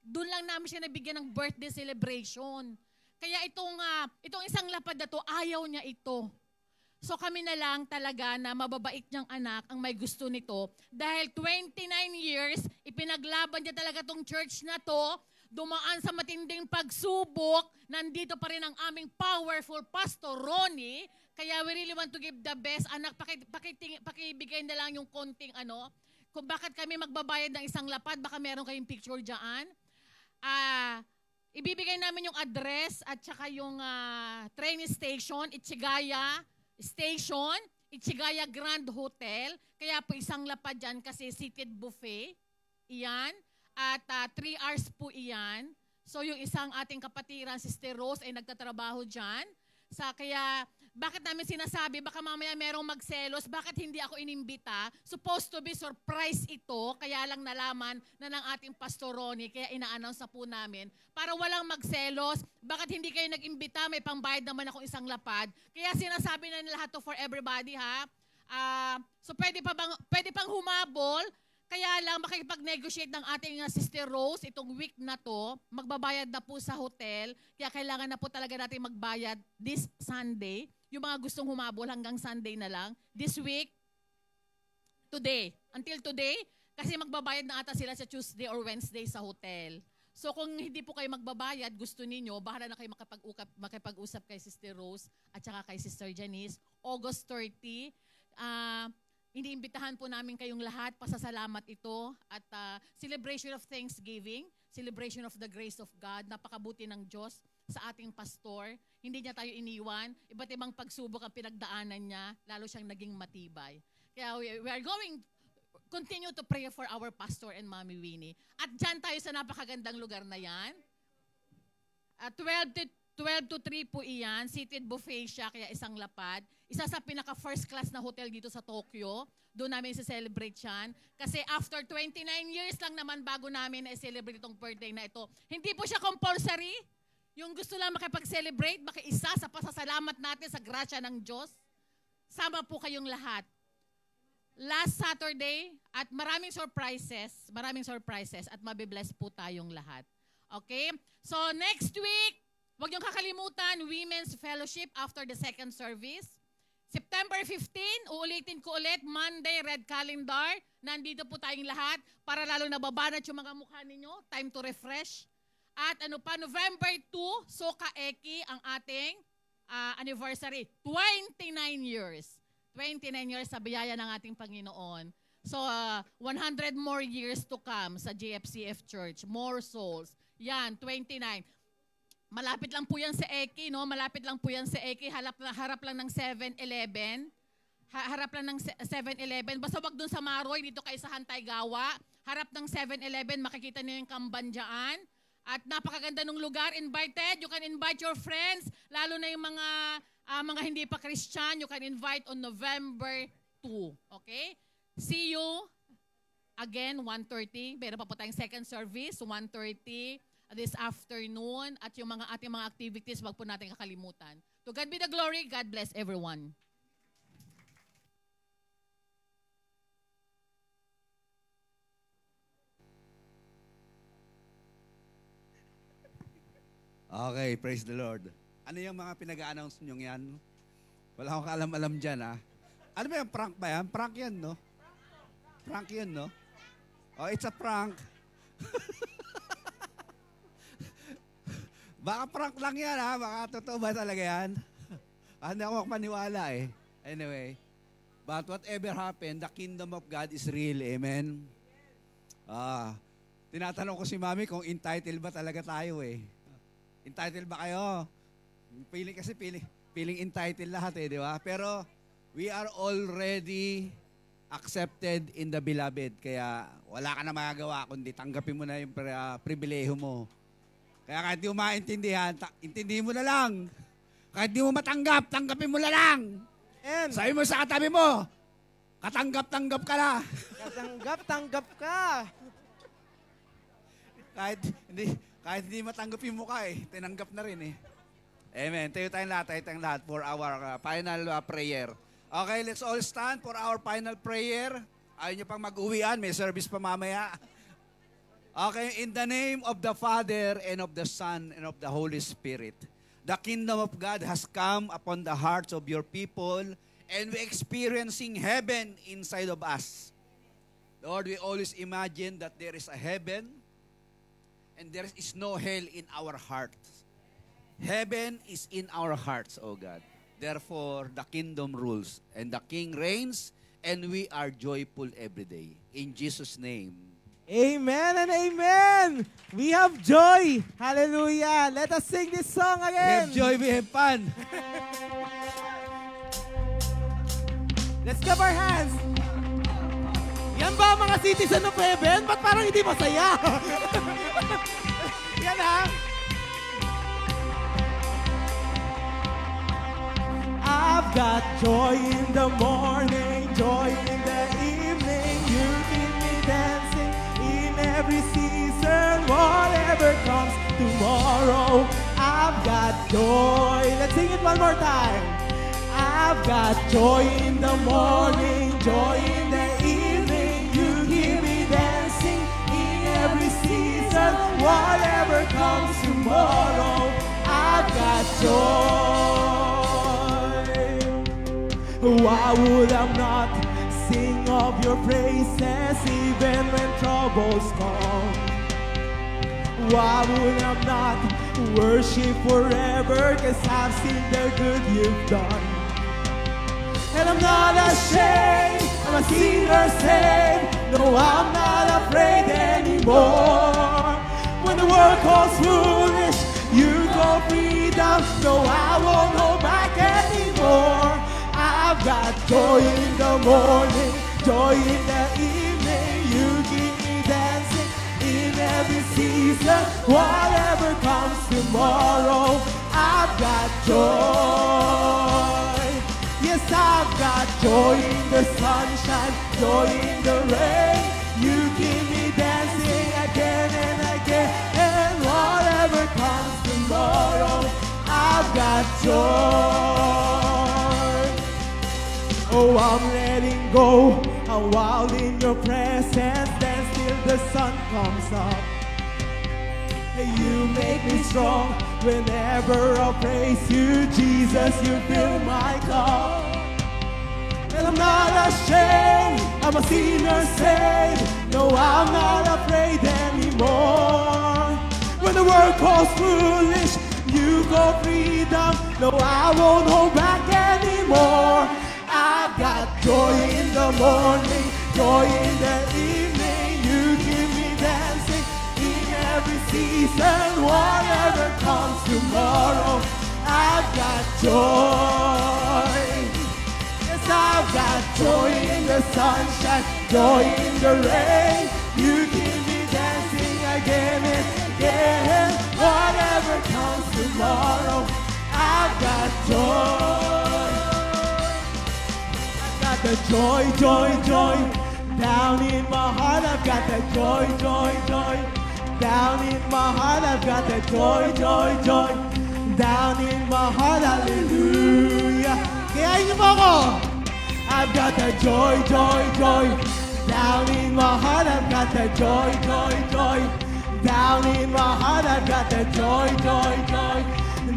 doon lang namin siya nabigyan ng birthday celebration. Kaya itong isang lapad na to, ayaw niya ito. So kami na lang talaga na mababait niyang anak ang may gusto nito. Dahil 29 years, ipinaglaban niya talaga tong church na to, dumaan sa matinding pagsubok, nandito pa rin ang aming powerful Pastor Ronnie. Kaya we really want to give the best. Anak, pakibigay na lang yung konting kung bakit kami magbabayad ng isang lapad, baka meron kayong picture dyan. Ibibigay namin yung address at saka yung train station, Ichigaya Station, Ichigaya Grand Hotel. Kaya po isang lapad dyan kasi seated buffet. Iyan. At 3 hours po iyan. So yung isang ating kapatiran, Sister Rose, ay nagtatrabaho dyan. Kaya bakit namin sinasabi, baka mamaya merong magselos, bakit hindi ako inimbita? Supposed to be surprise ito, kaya lang nalaman na ng ating Pastor Ronnie, kaya ina-announce na po namin. Para walang magselos, bakit hindi kayo nag-imbita, may pangbayad naman akong isang lapad. Kaya sinasabi na lahat to for everybody, ha? So pwede pang humabol. Kaya lang makikipag-negotiate ng ating Sister Rose itong week na to, magbabayad na po sa hotel, kaya kailangan na po talaga natin magbayad this Sunday. Yung mga gustong humabol hanggang Sunday na lang. This week, today, until today, kasi magbabayad na ata sila sa Tuesday or Wednesday sa hotel. So kung hindi po kayo magbabayad, gusto ninyo, bahala na kayo makipag-usap kay Sister Rose at saka kay Sister Janice. August 30, iniimbitahan po namin kayong lahat, pasasalamat ito, at celebration of Thanksgiving, celebration of the grace of God, napakabuti ng Diyos sa ating pastor. Hindi niya tayo iniwan, iba't ibang pagsubok ang pinagdaanan niya, lalo siyang naging matibay. Kaya we are going continue to pray for our pastor and Mami Winnie. At dyan tayo sa napakagandang lugar na yan. 12 to 3 po iyan, seated buffet siya, kaya isang lapad. Isa sa pinaka first class na hotel dito sa Tokyo. Doon namin i-celebrate yan. Kasi after 29 years lang naman bago namin na-celebrate itong birthday na ito. Hindi po siya compulsory. Yung gusto lang makipag-celebrate, makiisa sa pasasalamat natin sa grasya ng Diyos. Sama po kayong lahat. Last Saturday, at maraming surprises at mabibless po tayong lahat. Okay? So next week, huwag niyong kakalimutan, Women's Fellowship after the second service. September 15, uulitin ko ulit, Monday, Red Calendar. Nandito po tayong lahat para lalo nababanat yung mga mukha ninyo. Time to refresh. At November 2, Soka Eki, ang ating anniversary. 29 years. 29 years sa biyaya ng ating Panginoon. So, 100 more years to come sa GFCF Church. More souls. Yan, 29. Malapit lang po yan sa Eki, no? Malapit lang po yan sa Eki. Harap lang ng 7-Eleven. harap lang ng 7-Eleven. Basta wag dun sa Maroy, dito kayo sa Hantay-Gawa. Harap ng 7-Eleven, makikita niyo yung Kamban dyan. At napakaganda ng lugar, invited. You can invite your friends, lalo na yung mga hindi pa Christian, you can invite on November 2. Okay? See you again, 1:30. Meron pa po tayong second service, 1:30 this afternoon. At yung ating mga activities, wag po natin kakalimutan. To God be the glory. God bless everyone. Okay, praise the Lord. Ano yung mga pinag-a-announce nyo yan? Wala akong kaalam-alam dyan, ha? Ano ba yan? Prank ba yan? Prank yan, no? Prank yun, no? Oh, it's a prank. Baka prank lang yan, ha? Baka totoo ba talaga yan? Hindi ako makapaniwala, eh. Anyway, but whatever happened, the kingdom of God is real. Amen? Tinatanong ko si Mami kung entitled ba talaga tayo, eh. Entitled ba kayo? Feeling entitled lahat, eh, di ba? Pero we are already accepted in the beloved. Kaya wala ka na magagawa kundi tanggapin mo na yung pribileho mo. Kaya kahit di mo maintindihan, intindihin mo na lang. Kahit di mo matanggap, tanggapin mo na lang. And sabi mo sa katabi mo, katanggap-tanggap ka na. katanggap-tanggap ka. Kahit hindi matanggap yung mukha, eh, tinanggap na rin, eh. Amen. Tayo tayong lahat for our final prayer. Okay, let's all stand for our final prayer. Ayaw nyo pang mag-uwian, may service pa mamaya. Okay, in the name of the Father and of the Son and of the Holy Spirit, the kingdom of God has come upon the hearts of your people and we're experiencing heaven inside of us. Lord, we always imagine that there is a heaven and there is no hell in our hearts. Heaven is in our hearts, O God. Therefore, the kingdom rules and the King reigns and we are joyful every day. In Jesus' name. Amen and amen. We have joy. Hallelujah. Let us sing this song We again. have joy, we have fun. Let's clap our hands. Yan ba mga citizen of heaven? Ba't parang hindi masaya? Yan ha. I've got joy in the morning, joy in the evening. You keep me dancing in every season, whatever comes tomorrow. I've got joy. Let's sing it one more time. I've got joy in the morning, joy in the evening. You keep me dancing in every season, whatever comes tomorrow. I've got joy. Why would I not sing of your praises even when troubles come? Why would I not worship forever? 'Cause I've seen the good you've done. And I'm not ashamed, I'm a sinner saved. No, I'm not afraid anymore. When the world calls foolish, you go freedom. No, I won't go back anymore. I've got joy in the morning, joy in the evening. You keep me dancing in every season, whatever comes tomorrow. I've got joy. Yes, I've got joy in the sunshine, joy in the rain. You keep me dancing again and again, and whatever comes tomorrow, I've got joy. Oh, I'm letting go, I'm wild in your presence, then still the sun comes up. You make me strong whenever I praise you, Jesus, you fill my cup. And I'm not ashamed, I'm a sinner saved. No, I'm not afraid anymore. When the world calls foolish, you go freedom. No, I won't hold back anymore. I've got joy in the morning, joy in the evening. You keep me dancing in every season, whatever comes tomorrow. I've got joy. Yes, I've I've got joy in the sunshine, joy in the rain. You keep me dancing again and again. Whatever comes tomorrow, I've got joy. I've got the joy, joy, joy down in my heart. I've got the joy, joy, joy down in my heart. I've got the joy, joy, joy down in my heart. Hallelujah. Kaya niyo mo ako. I've got the joy, joy, joy down in my heart. I've got the joy, joy, joy down in my heart. I've got the joy, joy, joy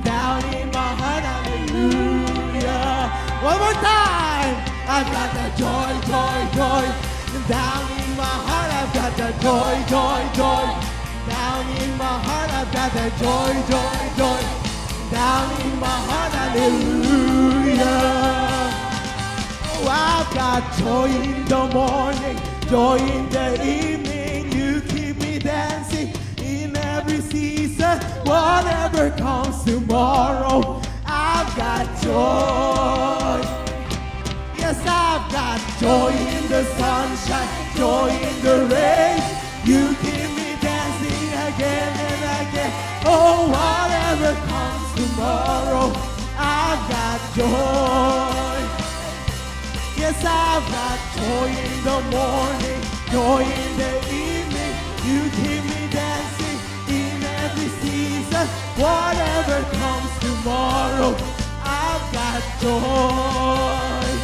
down in my heart. Hallelujah. One more time. I've got the joy, joy, joy down in my heart. I've got the joy, joy, joy down in my heart. I've got the joy, joy, joy down in my heart. Hallelujah. Oh, I've got joy in the morning, joy in the evening. You keep me dancing in every season. Whatever comes tomorrow, I've got joy. Yes, I've got joy in the sunshine, joy in the rain. You keep me dancing again and again. Oh, whatever comes tomorrow, I've got joy. Yes, I've got joy in the morning, joy in the evening. You keep me dancing in every season. Whatever comes tomorrow, I've got joy.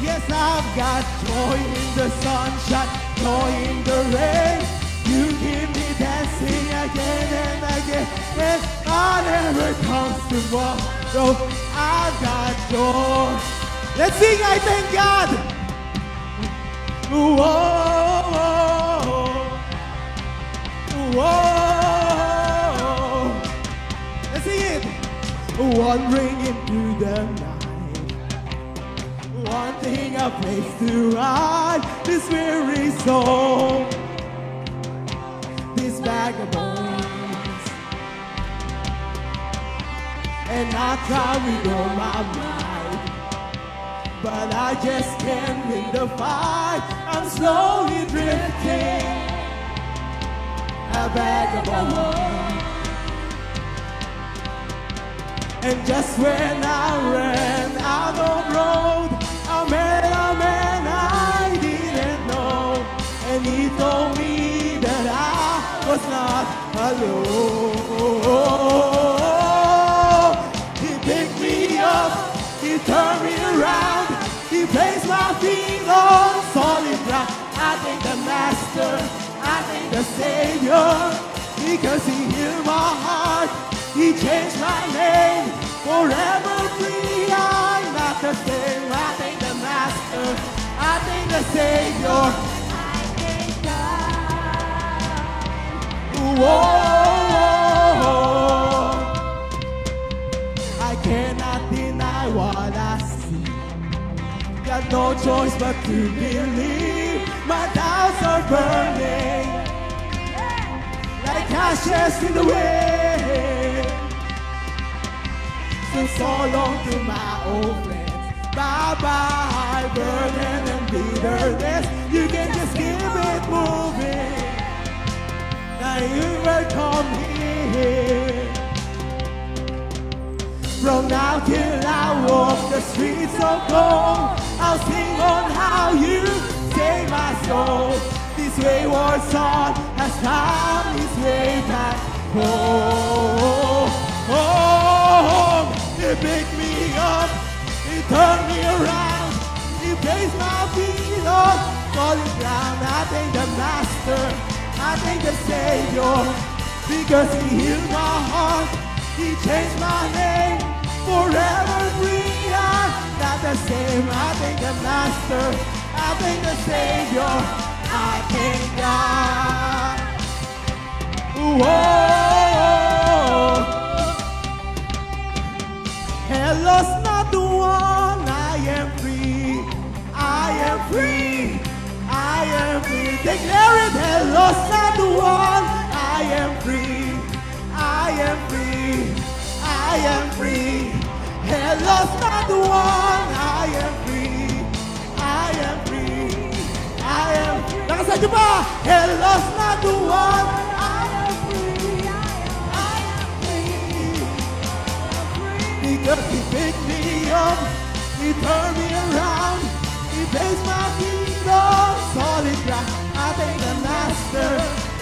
Yes, I've got joy in the sunshine, joy in the rain. You keep me dancing again and again. And whatever comes tomorrow, I've got joy. Let's sing, I thank God. Whoa, whoa. Let's sing it. Wandering into the night, wanting a place to hide this weary soul, these vagabonds, and I try with all my might, but I just can't win the fight. I'm slowly drifting, a vagabond. And just when I ran out of road, I met a man I didn't know, and he told me that I was not alone. He picked me up, he turned me around, he placed my feet on solid ground. I thank the Master, I thank the Savior, because he healed my heart, he changed my name, forever free. I'm not the same. I thank the Master, I thank the Savior, I thank God. Whoa, I cannot deny what I see. Got no choice but to believe. My doubts are burning like ashes in the wind. So long to my old friends. Bye-bye, burden and bitterness. You can just keep it moving. Now you will come here. From now till I walk the streets of gold, I'll sing on how you save my soul. This wayward son has found his way back home. He picked me up, he turned me around, he placed my feet on solid ground. I thank the Master, I thank the Savior, because he healed my heart, he changed my name, forever free. I'm not the same. I thank the Master, I thank the Savior, I thank God. Whoa. Hell lost not the one, I am free, I am free, I am free. Declare it, hell lost not the one, I am free, I am free, I am free. Hell lost not the one, I am free, Pwede ba? And lost not the one. I am free. I am free. Because he picked me up, he turned me around, he placed my feet on solid ground. I thank the Master,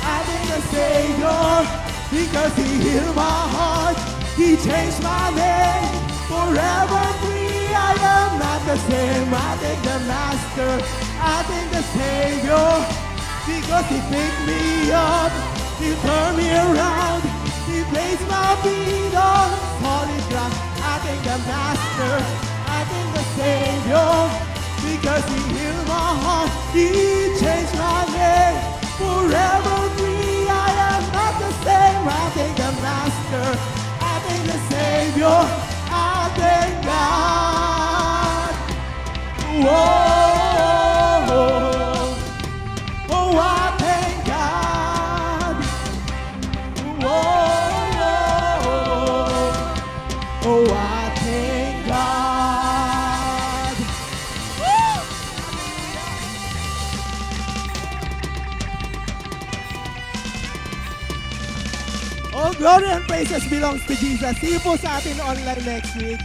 I thank the Savior, because he healed my heart, he changed my name. Forever free, I am not the same. I thank the Master, I thank the Savior, because he picked me up, he turned me around, he placed my feet on solid ground. I thank the Master, I thank the Savior, because he healed my heart, he changed my name. Forever free, I am not the same. I thank the Master, I thank the Savior, I thank God. Whoa, oh, I thank God. Whoa, oh, I thank God. All glory and praises belongs to Jesus. See you po sa atin online next week.